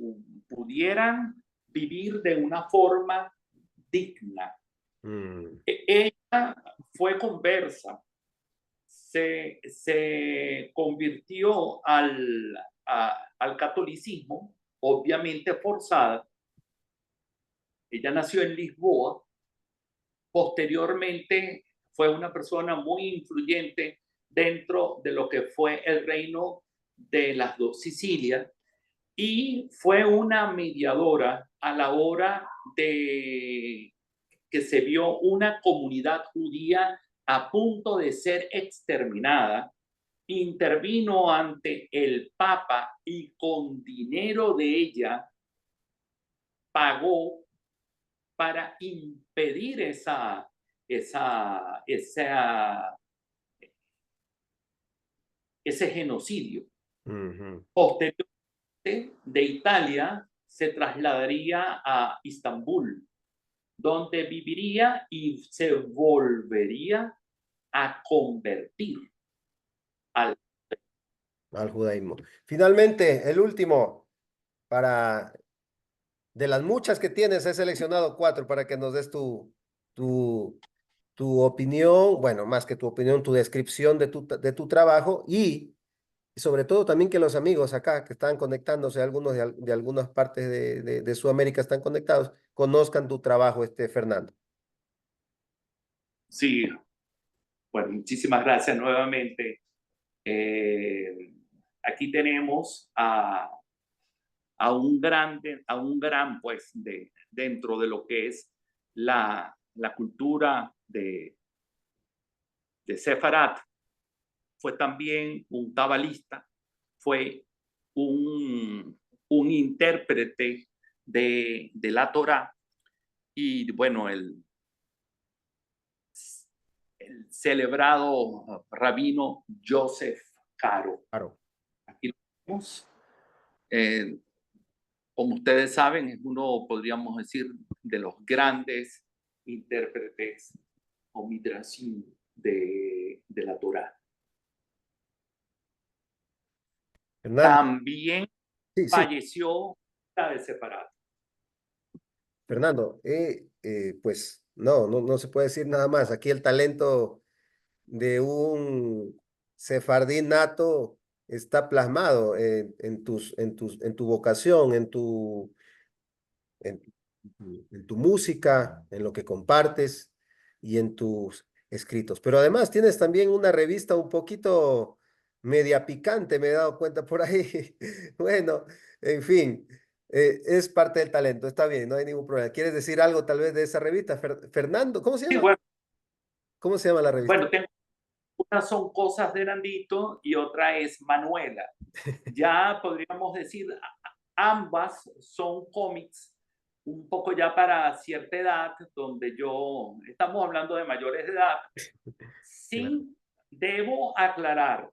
pudieran vivir de una forma digna. Ella fue conversa, se convirtió al catolicismo, obviamente forzada. Ella nació en Lisboa. Posteriormente fue una persona muy influyente dentro de lo que fue el reino de las dos Sicilias, y fue una mediadora a la hora de que se vio una comunidad judía a punto de ser exterminada. Intervino ante el Papa y con dinero de ella pagó para impedir ese genocidio. Posteriormente, de Italia se trasladaría a Istambul, donde viviría y se volvería a convertir al judaísmo. Finalmente, el último, de las muchas que tienes, he seleccionado 4 para que nos des tu, tu opinión, bueno, más que tu opinión, tu descripción de tu trabajo y sobre todo también que los amigos acá que están conectándose, algunos de algunas partes de Sudamérica están conectados, conozcan tu trabajo, Fernando. Sí, bueno, muchísimas gracias nuevamente. Aquí tenemos a un gran, pues, dentro de lo que es la cultura de Sefarat. Fue también un cabalista, fue un intérprete de la Torá, y bueno, el celebrado rabino Joseph Caro. Claro. Aquí lo vemos. Como ustedes saben, es uno, podríamos decir, de los grandes intérpretes o midrashim de la Torá. Fernando, También sí. falleció de separado. Fernando, pues no se puede decir nada más. Aquí el talento de un sefardí nato está plasmado en tu vocación, en, en tu música, en lo que compartes y en tus escritos. Pero además tienes también una revista un poquito media picante, me he dado cuenta por ahí. Bueno, en fin, es parte del talento, está bien, no hay ningún problema. ¿Quieres decir algo tal vez de esa revista? Fernando, ¿cómo se Sí, llama? ¿Cómo se llama la revista? bueno, una son Cosas de Nandito y otra es Manuela. Ya podríamos decir, ambas son cómics un poco ya para cierta edad, donde estamos hablando de mayores de edad. Sí, debo aclarar,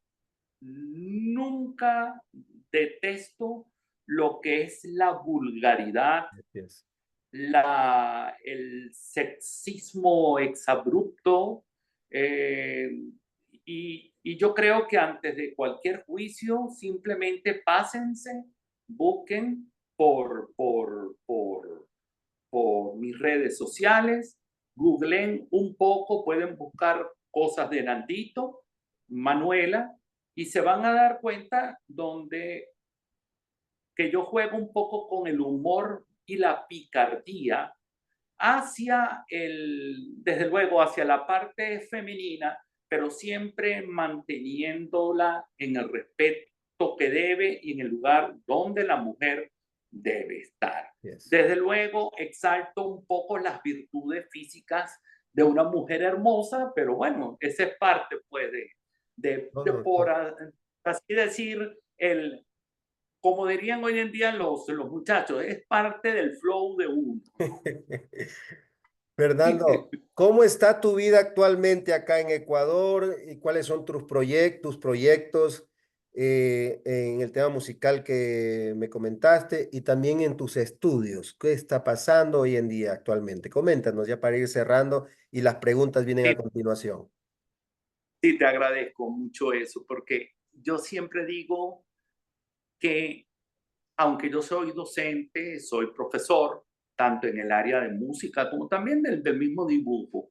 nunca detesto lo que es la vulgaridad, el sexismo exabrupto, y yo creo que antes de cualquier juicio, simplemente pásense, busquen por mis redes sociales, googleen un poco, pueden buscar Cosas de Nandito, Manuela, y se van a dar cuenta que yo juego un poco con el humor y la picardía desde luego, hacia la parte femenina, pero siempre manteniéndola en el respeto que debe y en el lugar donde la mujer debe estar. Desde luego, exalto un poco las virtudes físicas de una mujer hermosa, pero bueno, esa es parte, pues, No, de no, por no. así decir, como dirían hoy en día los muchachos, es parte del flow de uno. Fernando, ¿cómo está tu vida actualmente acá en Ecuador y cuáles son tus proyectos en el tema musical que me comentaste y también en tus estudios? ¿Qué está pasando hoy en día actualmente? Coméntanos ya para ir cerrando y las preguntas vienen a Sí, continuación. sí, te agradezco mucho eso, porque yo siempre digo que aunque yo soy docente, soy profesor, tanto en el área de música como también del mismo dibujo,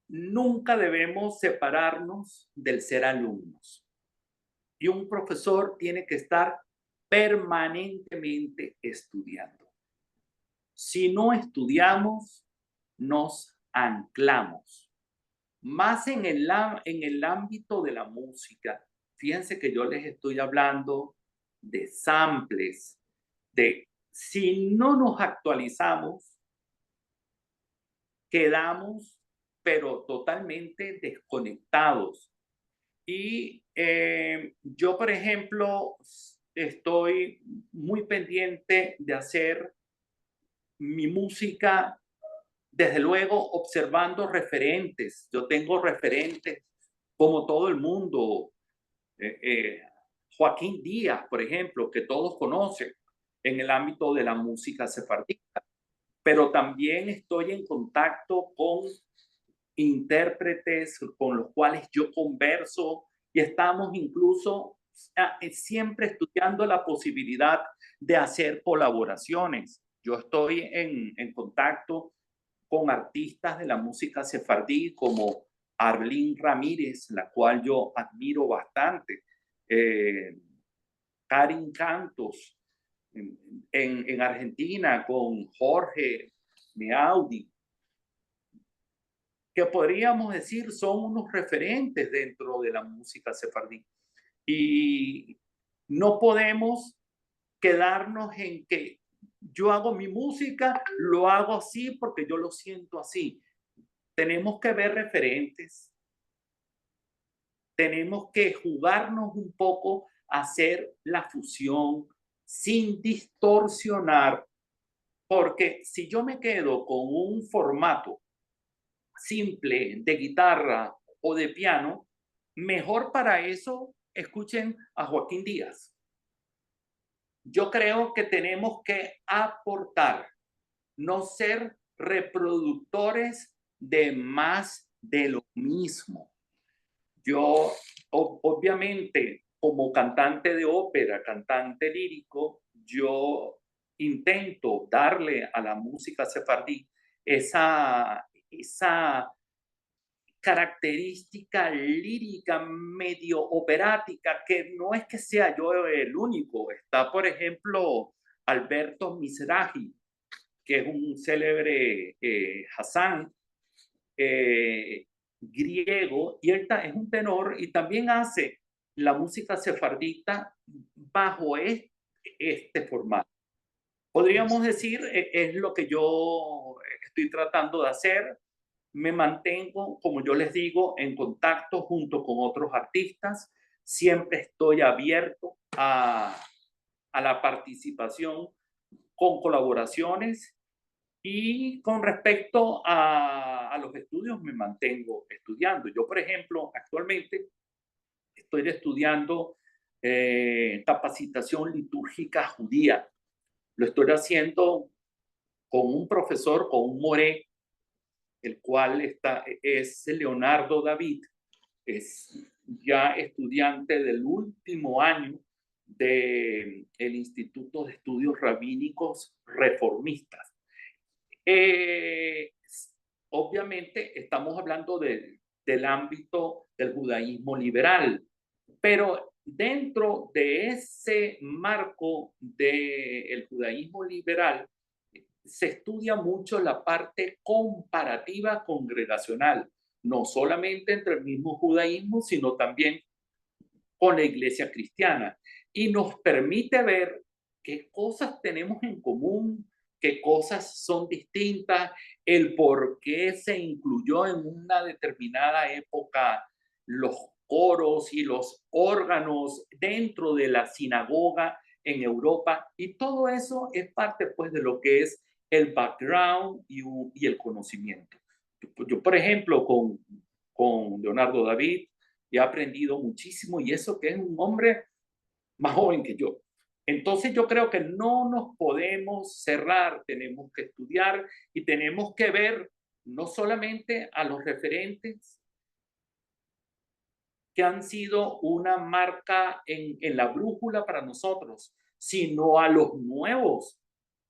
nunca debemos separarnos del ser alumnos. Y un profesor tiene que estar permanentemente estudiando. Si no estudiamos, nos anclamos. Más en el ámbito de la música. Fíjense que yo les estoy hablando de samples, de si no nos actualizamos, quedamos pero totalmente desconectados. Y yo, por ejemplo, estoy muy pendiente de hacer mi música, desde luego, observando referentes. Yo tengo referentes como todo el mundo. eh, eh, Joaquín Díaz, por ejemplo, que todos conocen en el ámbito de la música sefardí, pero también estoy en contacto con intérpretes con los cuales yo converso y estamos incluso siempre estudiando la posibilidad de hacer colaboraciones. Yo estoy en contacto con artistas de la música sefardí como Arlín Ramírez, la cual yo admiro bastante, eh, Karin Cantos en Argentina con Jorge Meaudi, que podríamos decir son unos referentes dentro de la música sefardí. Y no podemos quedarnos en que yo hago mi música, lo hago así porque yo lo siento así. Tenemos que ver referentes, tenemos que jugarnos un poco a hacer la fusión sin distorsionar, porque si yo me quedo con un formato simple de guitarra o de piano, mejor para eso escuchen a Joaquín Díaz. Yo creo que tenemos que aportar, no ser reproductores de más de lo mismo. Yo, obviamente, como cantante de ópera, cantante lírico, yo intento darle a la música sefardí esa característica lírica medio operática, que no es que sea yo el único. Está, por ejemplo, Alberto Mizrahi, que es un célebre Hassan griego, y él es un tenor y también hace la música sefardita bajo este formato. Podríamos decir, es lo que yo estoy tratando de hacer. Me mantengo, como yo les digo, en contacto junto con otros artistas. Siempre estoy abierto a la participación con colaboraciones y con respecto a los estudios me mantengo estudiando. Yo, por ejemplo, actualmente estoy estudiando capacitación litúrgica judía. Lo estoy haciendo con un profesor, con un moré, el cual es Leonardo David, es ya estudiante del último año del Instituto de Estudios Rabínicos Reformistas. Eh, Obviamente estamos hablando del ámbito del judaísmo liberal, pero dentro de ese marco del judaísmo liberal se estudia mucho la parte comparativa congregacional, no solamente entre el mismo judaísmo, sino también con la iglesia cristiana. Y nos permite ver qué cosas tenemos en común qué cosas son distintas, el por qué se incluyó en una determinada época los coros y los órganos dentro de la sinagoga en Europa, y todo eso es parte pues de lo que es el background y el conocimiento. Yo, por ejemplo, con Leonardo David, he aprendido muchísimo, y eso que es un hombre más joven que yo. Entonces yo creo que no nos podemos cerrar, tenemos que estudiar y tenemos que ver no solamente a los referentes que han sido una marca en la brújula para nosotros, sino a los nuevos,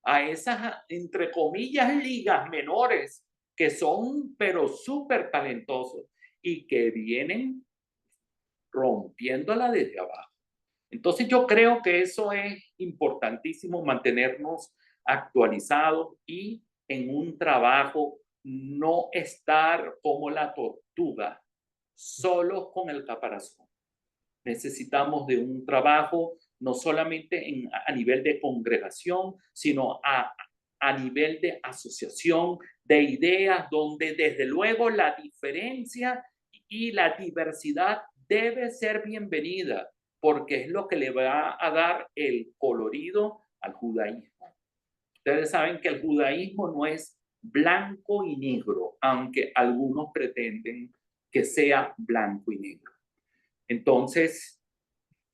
a esas, entre comillas, ligas menores que son, pero súper talentosos y que vienen rompiéndola desde abajo. Entonces yo creo que eso es importantísimo, mantenernos actualizados y en un trabajo, no estar como la tortuga, solo con el caparazón. Necesitamos de un trabajo no solamente a nivel de congregación, sino a nivel de asociación de ideas, donde desde luego la diferencia y la diversidad debe ser bienvenida, porque es lo que le va a dar el colorido al judaísmo. Ustedes saben que el judaísmo no es blanco y negro, aunque algunos pretenden que sea blanco y negro. Entonces,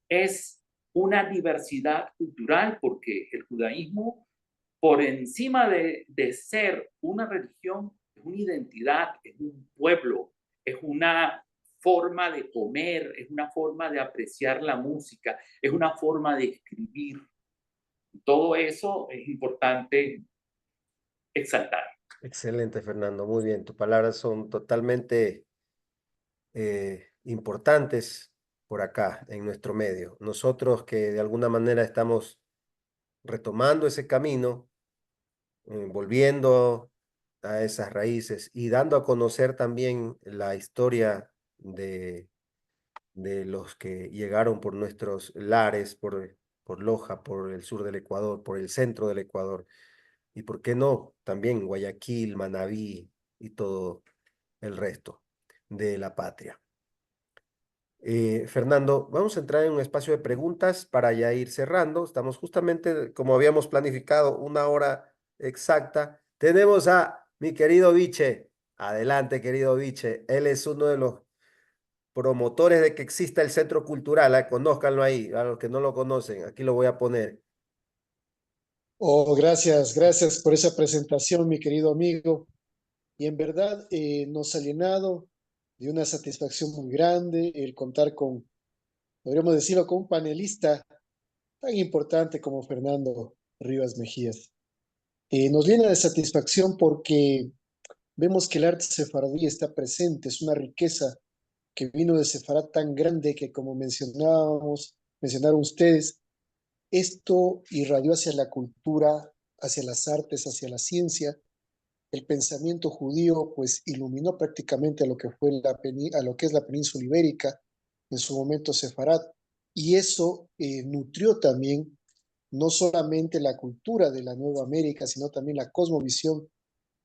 es una diversidad cultural, porque el judaísmo, por encima de ser una religión, es una identidad, es un pueblo, es una forma de comer, es una forma de apreciar la música, es una forma de escribir. Todo eso es importante exaltar. Excelente, Fernando. Muy bien. Tus palabras son totalmente importantes por acá, en nuestro medio. Nosotros que de alguna manera estamos retomando ese camino, volviendo a esas raíces y dando a conocer también la historia de los que llegaron por nuestros lares, por Loja, por el sur del Ecuador, por el centro del Ecuador, y por qué no, también Guayaquil, Manabí y todo el resto de la patria. Fernando, vamos a entrar en un espacio de preguntas para ya ir cerrando. Estamos justamente, como habíamos planificado, 1 hora exacta. Tenemos a mi querido Viche. Adelante, querido Viche. Él es uno de los promotores de que exista el Centro Cultural. Conózcanlo ahí, a los que no lo conocen. Aquí lo voy a poner. Oh, gracias, gracias por esa presentación, mi querido amigo. Y en verdad nos ha llenado de una satisfacción muy grande el contar con, podríamos decirlo, con un panelista tan importante como Fernando Rivas Mejías. Nos llena de satisfacción porque vemos que el arte sefardí está presente, es una riqueza que vino de Sefarad tan grande que, como mencionaron ustedes, esto irradió hacia la cultura, hacia las artes, hacia la ciencia. El pensamiento judío pues iluminó prácticamente a lo que es la península ibérica, en su momento Sefarad, y eso nutrió también no solamente la cultura de la Nueva América, sino también la cosmovisión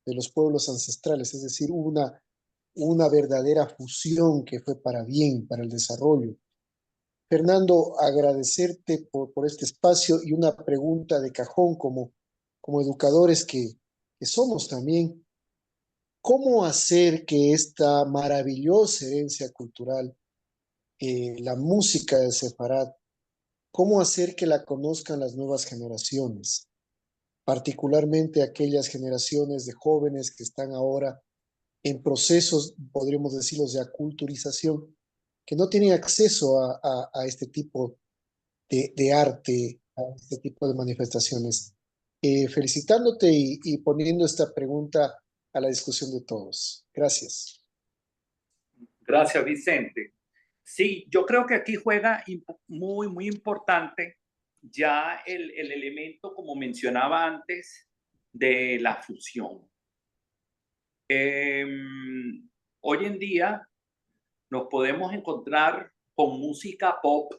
de los pueblos ancestrales, es decir, una verdadera fusión que fue para bien, para el desarrollo. Fernando, agradecerte por este espacio y una pregunta de cajón como educadores que somos también. ¿Cómo hacer que esta maravillosa herencia cultural, la música de Sefarad, cómo hacer que la conozcan las nuevas generaciones, particularmente aquellas generaciones de jóvenes que están ahora en procesos, podríamos decirlos, de aculturización, que no tienen acceso a este tipo de arte, a este tipo de manifestaciones? Felicitándote y poniendo esta pregunta a la discusión de todos. Gracias. Gracias, Vicente. Sí, yo creo que aquí juega muy, muy importante ya el elemento, como mencionaba antes, de la fusión. Hoy en día nos podemos encontrar con música pop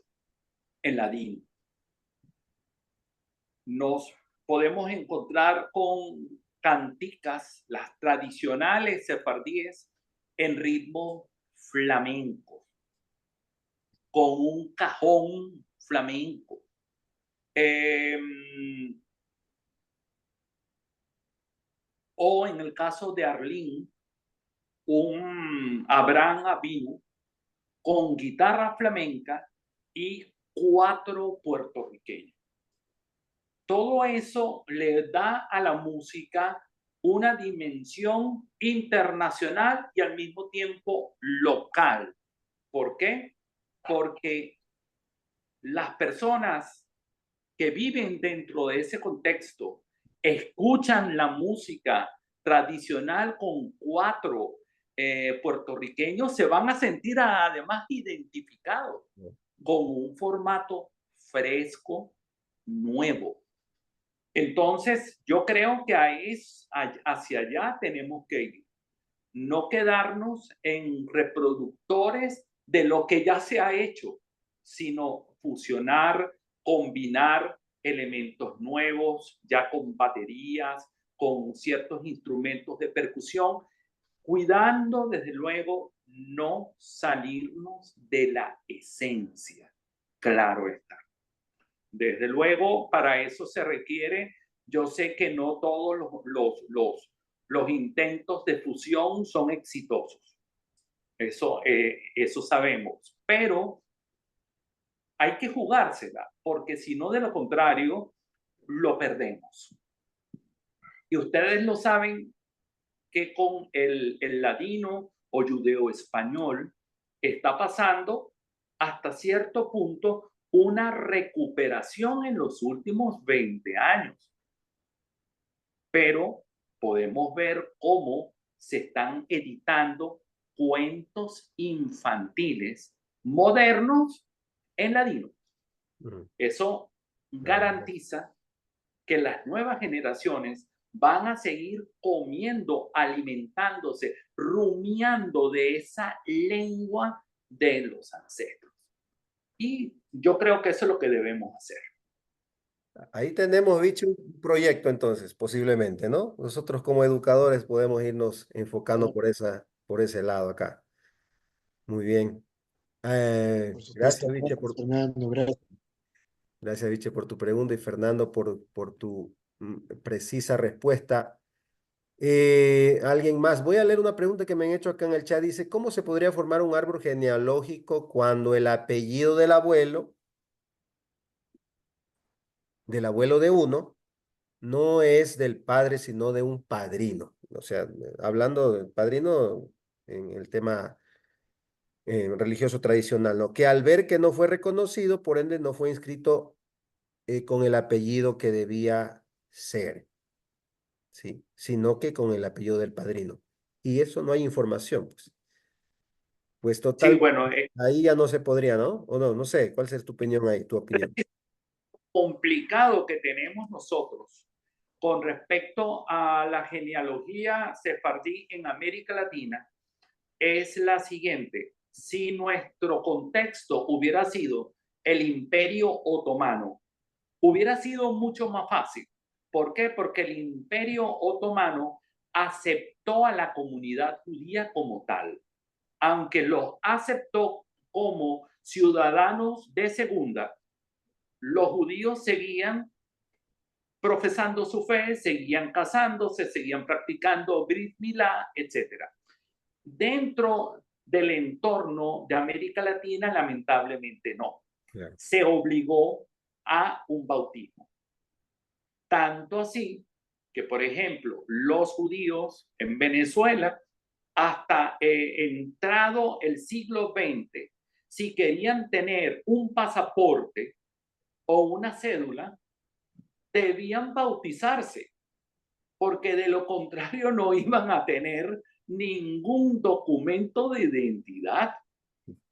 en ladino. Nos podemos encontrar con canticas, las tradicionales sefardíes, en ritmo flamenco, con un cajón flamenco. O en el caso de Arlín, un Abraham Avinu con guitarra flamenca y 4 puertorriqueños. Todo eso le da a la música una dimensión internacional y al mismo tiempo local. ¿Por qué? Porque las personas que viven dentro de ese contexto escuchan la música tradicional con 4 puertorriqueños, se van a sentir además identificados con un formato fresco, nuevo. Entonces, yo creo que hacia allá tenemos que ir. No quedarnos en reproductores de lo que ya se ha hecho, sino fusionar, combinar elementos nuevos, ya con baterías, con ciertos instrumentos de percusión, cuidando desde luego no salirnos de la esencia. Claro está. Desde luego, para eso se requiere, yo sé que no todos los intentos de fusión son exitosos. Eso sabemos, pero hay que jugársela, porque si no, de lo contrario, lo perdemos. Y ustedes lo saben que con el ladino o judeo-español está pasando hasta cierto punto una recuperación en los últimos 20 años. Pero podemos ver cómo se están editando cuentos infantiles modernos en ladino. Eso garantiza que las nuevas generaciones van a seguir comiendo, alimentándose, rumiando de esa lengua de los ancestros. Y yo creo que eso es lo que debemos hacer. Ahí tenemos, Vichy, un proyecto entonces, posiblemente, ¿no? Nosotros como educadores podemos irnos enfocando por ese lado acá. Muy bien. Por supuesto, Gracias, Vichy, gracias, Fernando, gracias. gracias, Vichy, por tu pregunta y Fernando por tu precisa respuesta. Alguien más. Voy a leer una pregunta que me han hecho acá en el chat. Dice, ¿cómo se podría formar un árbol genealógico cuando el apellido del abuelo de uno no es del padre, sino de un padrino? O sea, hablando del padrino en el tema religioso tradicional, ¿no? Que al ver que no fue reconocido, por ende no fue inscrito con el apellido que debía ser, ¿sí? Sino que con el apellido del padrino. Y eso no hay información, pues. Pues Sí, total, bueno, ahí ya no se podría, ¿no? O no, no sé, ¿cuál es tu opinión ahí, tu opinión? complicado que tenemos nosotros con respecto a la genealogía sefardí en América Latina es la siguiente. Si nuestro contexto hubiera sido el Imperio Otomano, hubiera sido mucho más fácil. ¿Por qué? Porque el Imperio Otomano aceptó a la comunidad judía como tal, aunque los aceptó como ciudadanos de segunda. Los judíos seguían profesando su fe, seguían casándose, seguían practicando Brit Milá, etc. Dentro del entorno de América Latina, lamentablemente no. Claro. Se obligó a un bautismo. Tanto así que, por ejemplo, los judíos en Venezuela, hasta entrado el siglo XX, si querían tener un pasaporte o una cédula, debían bautizarse, porque de lo contrario no iban a tener ningún documento de identidad.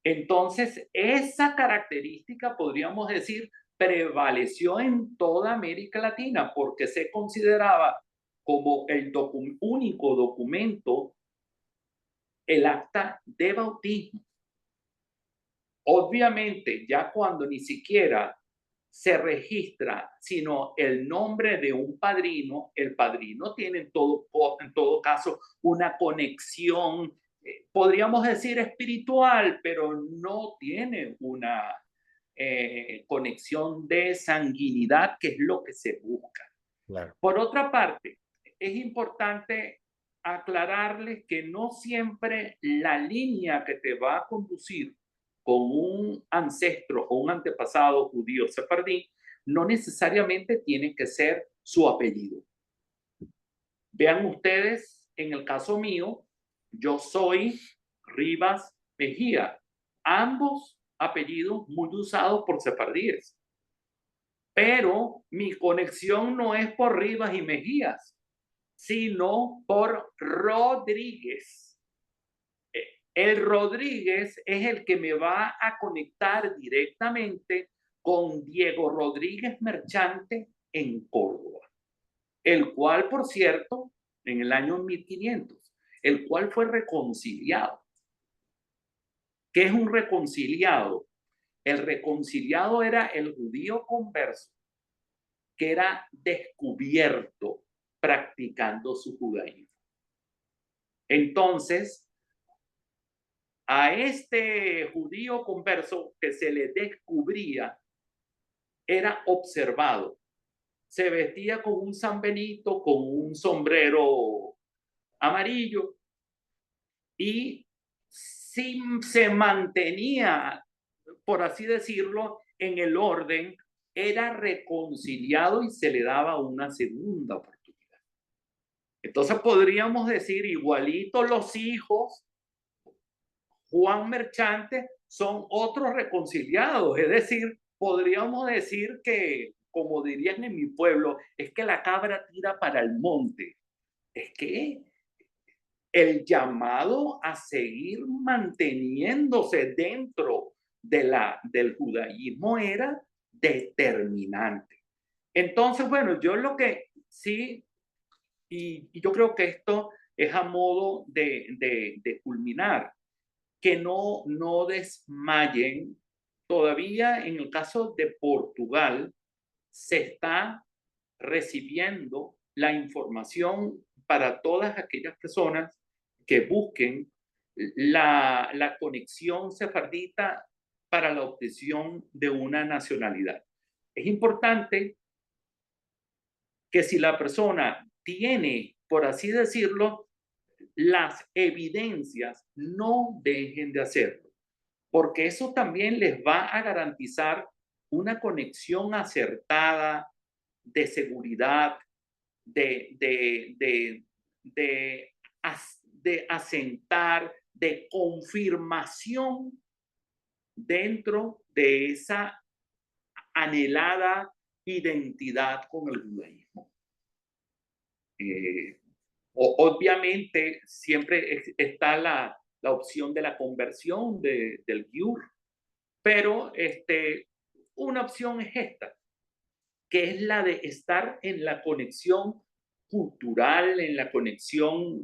Entonces, esa característica, podríamos decir, prevaleció en toda América Latina, porque se consideraba como el único documento el acta de bautismo. Obviamente, ya cuando ni siquiera se registra sino el nombre de un padrino, el padrino tiene en todo caso una conexión, podríamos decir espiritual, pero no tiene una conexión de sanguinidad, que es lo que se busca. Claro. Por otra parte, es importante aclararles que no siempre la línea que te va a conducir con un ancestro o un antepasado judío sefardí no necesariamente tiene que ser su apellido. Vean ustedes, en el caso mío, yo soy Rivas Mejía, ambos apellidos muy usados por sefardíes. Pero mi conexión no es por Rivas y Mejías, sino por Rodríguez. El Rodríguez es el que me va a conectar directamente con Diego Rodríguez Merchante en Córdoba, el cual, por cierto, en el año 1500, el cual fue reconciliado. ¿Qué es un reconciliado? El reconciliado era el judío converso que era descubierto practicando su judaísmo. Entonces, a este judío converso que se le descubría, era observado. Se vestía con un San Benito, con un sombrero amarillo, y sí se mantenía, por así decirlo, en el orden, era reconciliado y se le daba una segunda oportunidad. Entonces podríamos decir, igualito los hijos, Juan Merchante, son otros reconciliados. Es decir, podríamos decir que, como dirían en mi pueblo, es que la cabra tira para el monte. Es que el llamado a seguir manteniéndose dentro del judaísmo era determinante. Entonces, bueno, yo lo que sí, y yo creo que esto es a modo de culminar, que no desmayen. Todavía en el caso de Portugal se está recibiendo la información para todas aquellas personas que busquen la conexión sefardita para la obtención de una nacionalidad. Es importante que si la persona tiene, por así decirlo, las evidencias, no dejen de hacerlo, porque eso también les va a garantizar una conexión acertada de seguridad, de asentar, de confirmación dentro de esa anhelada identidad con el judaísmo. Obviamente siempre está la opción de la conversión del giur, pero una opción es esta, que es la de estar en la conexión cultural, en la conexión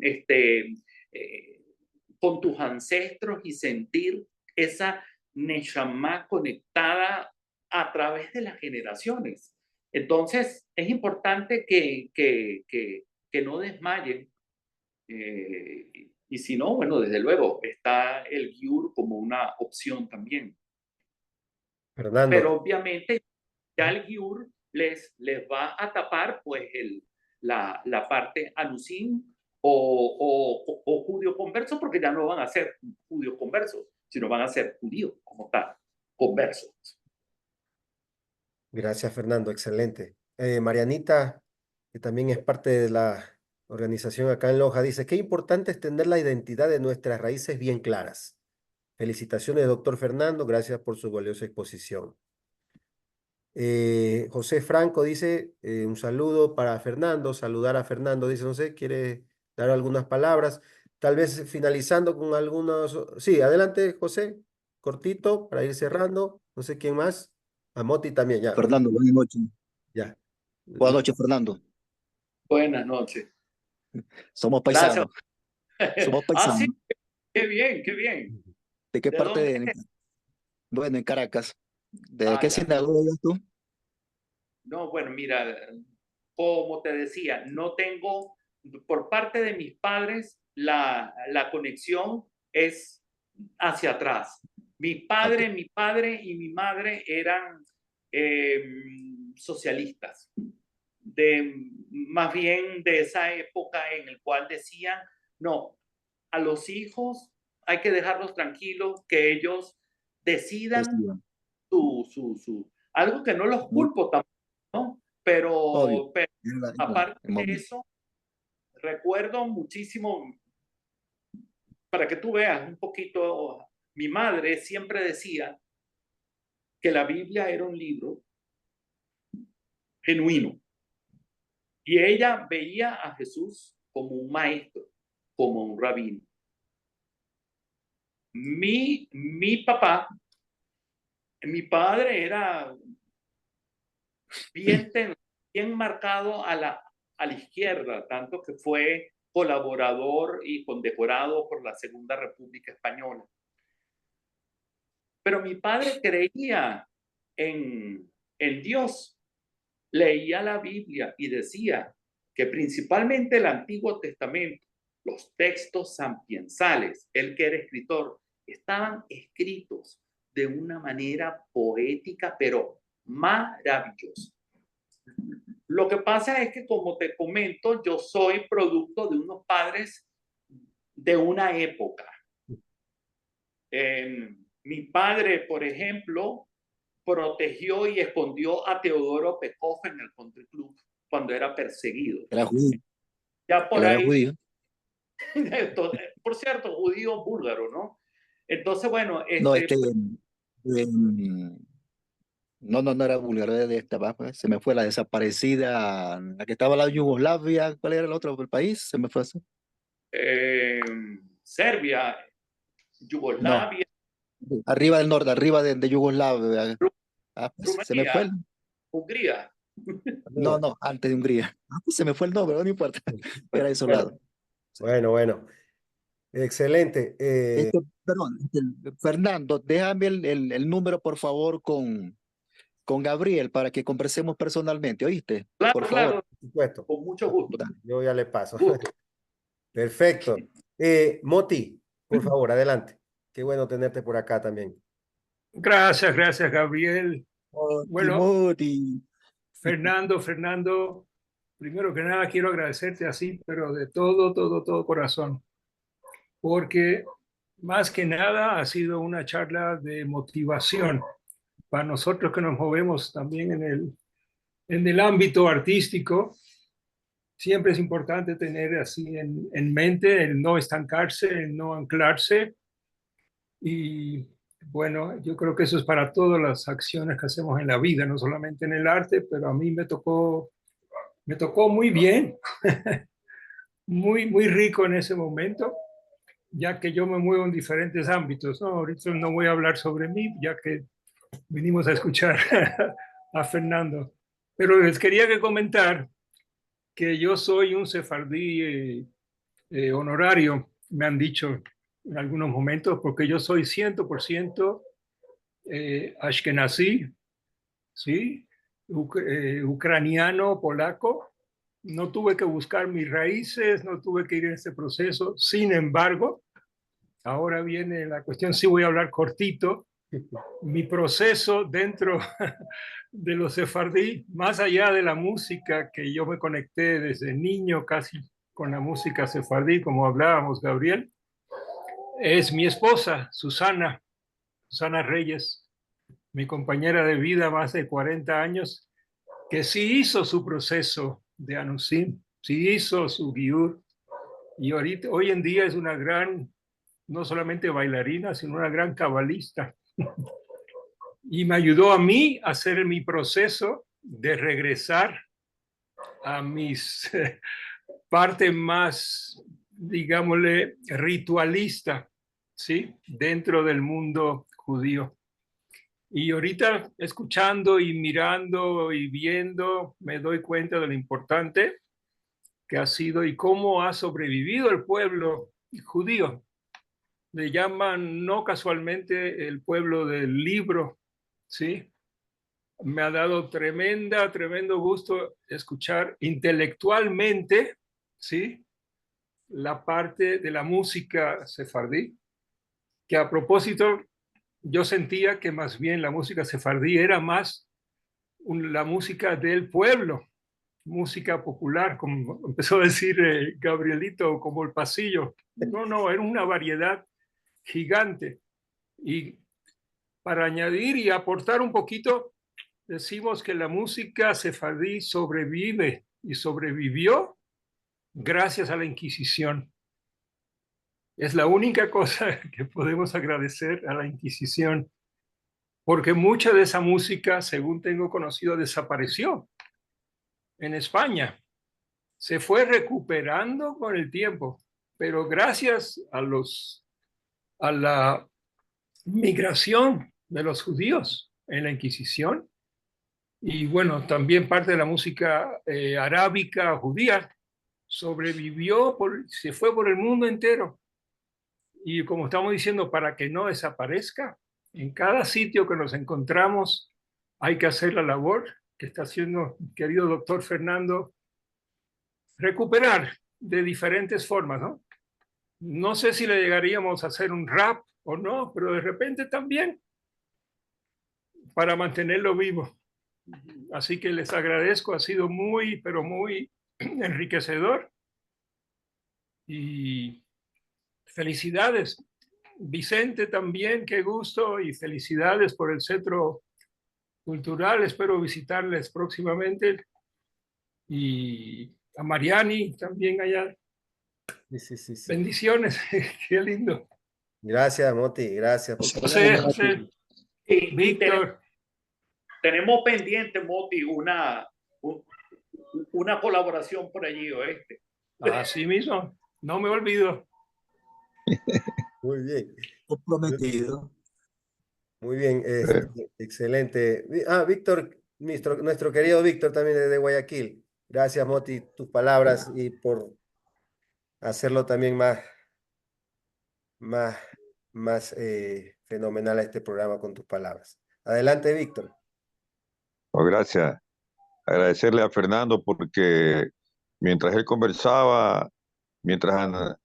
con tus ancestros y sentir esa Neshama conectada a través de las generaciones. Entonces, es importante que no desmayen. Y si no, bueno, desde luego, está el giur como una opción también. Fernando. Pero obviamente ya el giur les va a tapar pues la parte anusim o judío converso, porque ya no van a ser judíos conversos, sino van a ser judíos como tal, conversos. Gracias, Fernando, excelente. Marianita, que también es parte de la organización acá en Loja, dice, qué importante es tener la identidad de nuestras raíces bien claras. Felicitaciones, doctor Fernando, gracias por su valiosa exposición. José Franco dice, un saludo para Fernando, saludar a Fernando, dice, no sé, quiere dar algunas palabras, tal vez finalizando con algunos... Sí, adelante, José, cortito, para ir cerrando, no sé quién más. A Moti también, ya. Fernando, buenas noches. Ya. Buenas noches, Fernando. Buenas noches. Somos paisanos. Somos paisanos. Sí, qué bien, qué bien. ¿De qué parte dónde de...? Bueno, en Caracas. ¿De qué ya. sinagoga eres tú? No, bueno, mira, como te decía, no tengo, por parte de mis padres, la conexión es hacia atrás. Ok. Mi padre y mi madre eran eh, socialistas, más bien de esa época en el cual decían, no, a los hijos hay que dejarlos tranquilos, que ellos decidan Decían. Algo que no los Muy culpo tampoco, ¿no? obvio. Pero Igual, aparte el de momento. eso, recuerdo muchísimo, para que tú veas un poquito, mi madre siempre decía que la Biblia era un libro genuino y ella veía a Jesús como un maestro, como un rabino. Mi papá, mi padre era bien, bien marcado a la izquierda, tanto que fue colaborador y condecorado por la Segunda República Española. Pero mi padre creía en Dios, leía la Biblia y decía que principalmente el Antiguo Testamento, los textos sapiensales, él que era escritor, estaban escritos de una manera poética, pero maravillosa. Lo que pasa es que, como te comento, yo soy producto de unos padres de una época. Mi padre, por ejemplo, protegió y escondió a Teodoro Pekov en el Country Club cuando era perseguido. Era judío. Ya por Él era ahí, judío. por cierto, judío búlgaro, ¿no? Entonces, bueno, No, no era búlgaro, era de esta, se me fue la desaparecida, la que estaba en la Yugoslavia, ¿cuál era el otro país? Se me fue eso. Serbia, No, Yugoslavia, arriba del norte, arriba de Yugoslavia. Pues, se me fue Rumanía, Hungría. no, no, antes de Hungría. Se me fue el nombre, no importa. Era de esos Bueno, lados. bueno. Excelente. Perdón, Fernando, déjame el número, por favor, con Gabriel para que conversemos personalmente, ¿oíste? Por Claro, favor. claro, Por supuesto, con mucho gusto. Dale. yo ya le paso. Gusto. Perfecto. Moti, por favor, adelante. Qué bueno tenerte por acá también. Gracias, gracias, Gabriel. Oh, Bueno, Timothy. Fernando, primero que nada quiero agradecerte así, pero de todo corazón, porque más que nada ha sido una charla de motivación para nosotros que nos movemos también en el ámbito artístico. Siempre es importante tener así en mente el no estancarse, el no anclarse. Y bueno, yo creo que eso es para todas las acciones que hacemos en la vida, no solamente en el arte, pero a mí me tocó muy bien, muy rico en ese momento, ya que yo me muevo en diferentes ámbitos, ¿no? Ahorita no voy a hablar sobre mí, ya que vinimos a escuchar a Fernando. Pero les quería que comentar que yo soy un sefardí honorario, me han dicho en algunos momentos, porque yo soy 100% ashkenazí, ¿sí? Ucraniano, polaco. No tuve que buscar mis raíces, no tuve que ir en ese proceso. Sin embargo, ahora viene la cuestión, sí voy a hablar cortito. Mi proceso dentro de los sefardí, más allá de la música que yo me conecté desde niño casi con la música sefardí, como hablábamos, Gabriel, es mi esposa, Susana Reyes, mi compañera de vida más de 40 años, que sí hizo su proceso de Anusim, sí hizo su Giur, y hoy en día es una gran, no solamente bailarina, sino una gran cabalista. Y me ayudó a mí a hacer mi proceso de regresar a mis parte más, digámosle, ritualista, ¿sí? Dentro del mundo judío. Y ahorita escuchando y mirando y viendo, me doy cuenta de lo importante que ha sido y cómo ha sobrevivido el pueblo judío. Le llaman no casualmente el pueblo del libro, ¿sí? Me ha dado tremendo gusto escuchar intelectualmente, ¿sí?, la parte de la música sefardí, que a propósito yo sentía que más bien la música sefardí era más la música del pueblo, música popular, como empezó a decir Gabrielito, como el pasillo. No, era una variedad gigante. Y para añadir y aportar un poquito, decimos que la música sefardí sobrevive y sobrevivió gracias a la Inquisición. Es la única cosa que podemos agradecer a la Inquisición, porque mucha de esa música, según tengo conocido, desapareció en España. Se fue recuperando con el tiempo, pero gracias a la migración de los judíos en la Inquisición, y bueno, también parte de la música arábica judía, sobrevivió, se fue por el mundo entero. Y como estamos diciendo, para que no desaparezca, en cada sitio que nos encontramos hay que hacer la labor que está haciendo el querido doctor Fernando, recuperar de diferentes formas, ¿no? No sé si le llegaríamos a hacer un rap o no, pero de repente también para mantenerlo vivo. Así que les agradezco, ha sido muy, pero muy enriquecedor. Y felicidades. Vicente también, qué gusto, y felicidades por el Centro Cultural. Espero visitarles próximamente. Y a Mariani también allá. Sí. Bendiciones, qué lindo. Gracias, Moti, gracias. José, Y Víctor. tenemos pendiente, Moti, una colaboración por allí, oeste. Así mismo, no me olvido. Muy bien. Comprometido. Muy bien, excelente. Víctor, nuestro querido Víctor también de Guayaquil. Gracias, Moti, tus palabras y por hacerlo también más, más fenomenal a este programa con tus palabras. Adelante, Víctor. Oh, gracias. Agradecerle a Fernando porque mientras él conversaba, mientras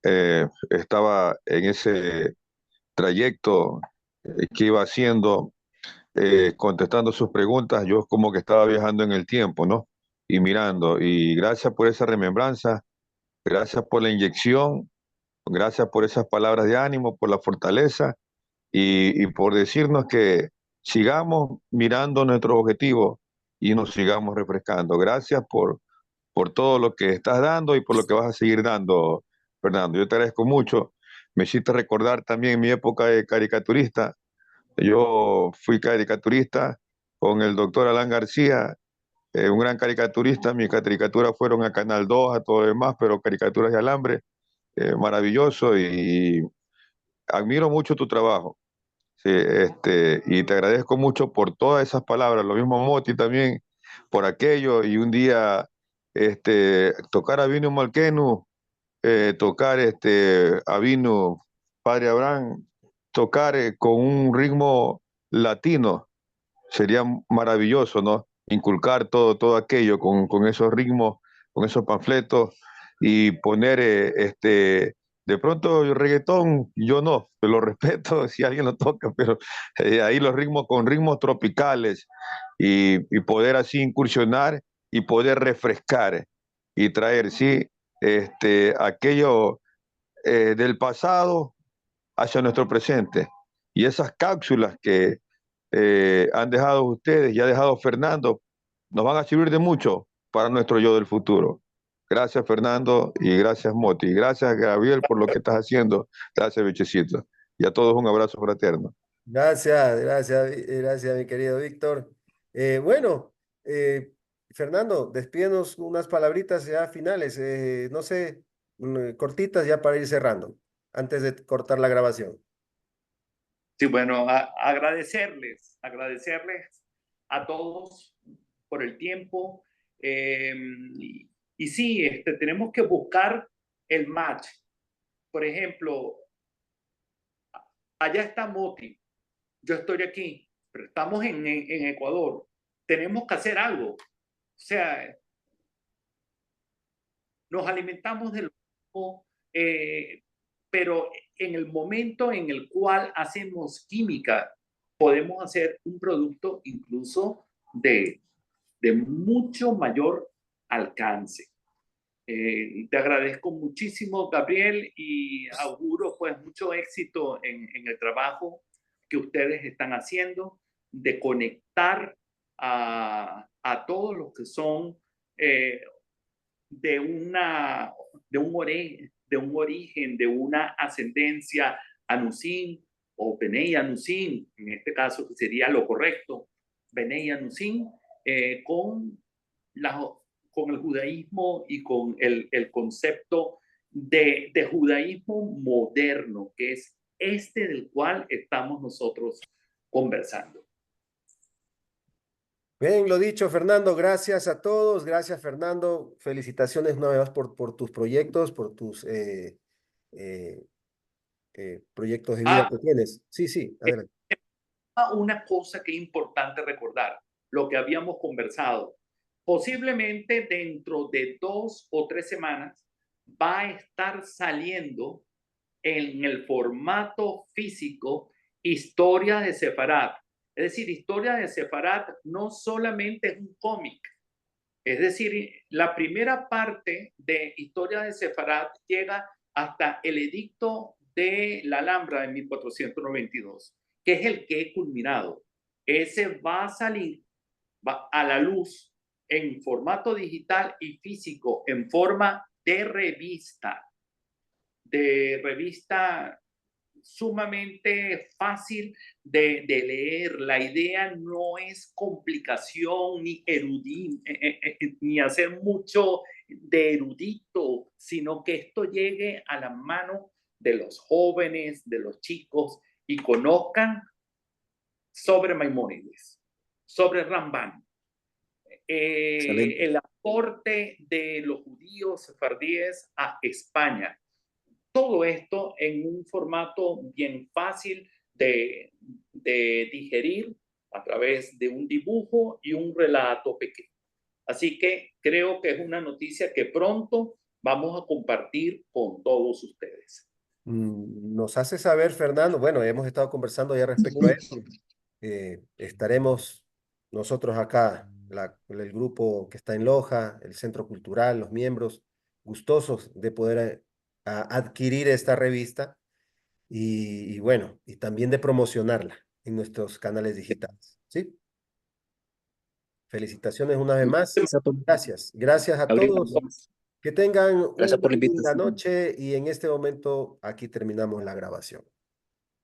estaba en ese trayecto que iba haciendo, contestando sus preguntas, yo como que estaba viajando en el tiempo, ¿no? Y mirando. Y gracias por esa remembranza, gracias por la inyección, gracias por esas palabras de ánimo, por la fortaleza y por decirnos que sigamos mirando nuestro objetivo y nos sigamos refrescando. Gracias por todo lo que estás dando y por lo que vas a seguir dando, Fernando. Yo te agradezco mucho. Me hiciste recordar también mi época de caricaturista. Yo fui caricaturista con el doctor Alan García, un gran caricaturista. Mis caricaturas fueron a Canal 2, a todo lo demás, pero caricaturas de alambre, maravilloso y admiro mucho tu trabajo. Sí, y te agradezco mucho por todas esas palabras. Lo mismo Moti también por aquello. Y un día tocar a Vino Malquenu, tocar a Vino Padre Abraham, tocar con un ritmo latino, sería maravilloso, ¿no? Inculcar todo aquello con esos ritmos, con esos panfletos y poner de pronto el reggaetón, yo no, lo respeto si alguien lo toca, pero ahí los ritmos con ritmos tropicales y poder así incursionar y poder refrescar y traer, sí, aquello del pasado hacia nuestro presente. Y esas cápsulas que han dejado ustedes y ha dejado Fernando, nos van a servir de mucho para nuestro yo del futuro. Gracias, Fernando, y gracias, Moti. Gracias, Gabriel, por lo que estás haciendo. Gracias, Bichecito. Y a todos un abrazo fraterno. Gracias, mi querido Víctor. Bueno, Fernando, despídenos unas palabritas ya finales, no sé, cortitas ya para ir cerrando, antes de cortar la grabación. Sí, bueno, agradecerles a todos por el tiempo. Y sí, tenemos que buscar el match. Por ejemplo, allá está Moti, yo estoy aquí, pero estamos en Ecuador. tenemos que hacer algo. O sea, nos alimentamos de lo mismo, pero en el momento en el cual hacemos química, podemos hacer un producto incluso de mucho mayor alcance. Te agradezco muchísimo, Gabriel, y auguro pues mucho éxito en el trabajo que ustedes están haciendo de conectar a todos los que son de un origen, de una ascendencia Anusim o Benei Anusim, en este caso que sería lo correcto, Benei Anusim, con el judaísmo y con el concepto de judaísmo moderno, que es este del cual estamos nosotros conversando. Bien, lo dicho, Fernando, gracias a todos, gracias, Fernando, felicitaciones una vez más por tus proyectos, por tus proyectos de vida que tienes. Sí, sí, adelante. Una cosa que es importante recordar, lo que habíamos conversado, posiblemente dentro de 2 o 3 semanas va a estar saliendo en el formato físico Historia de Sefarat. Es decir, Historia de Sefarat no solamente es un cómic, es decir, la primera parte de Historia de Sefarat llega hasta el edicto de la Alhambra de 1492, que es el que he culminado. Ese va a salir a la luz en formato digital y físico, en forma de revista sumamente fácil de leer. La idea no es complicación ni hacer mucho de erudito, sino que esto llegue a la mano de los jóvenes, de los chicos, y conozcan sobre Maimónides, sobre Rambán, el aporte de los judíos sefardíes a España. Todo esto en un formato bien fácil de digerir a través de un dibujo y un relato pequeño. Así que creo que es una noticia que pronto vamos a compartir con todos ustedes. Nos hace saber, Fernando, bueno, hemos estado conversando ya respecto a eso. Estaremos nosotros acá, el grupo que está en Loja, el Centro Cultural, los miembros, gustosos de poder adquirir esta revista y bueno, y también de promocionarla en nuestros canales digitales, ¿sí? Felicitaciones una vez más. Gracias. Gracias a todos. Que tengan una Gracias por la linda invitación. noche y en este momento aquí terminamos la grabación.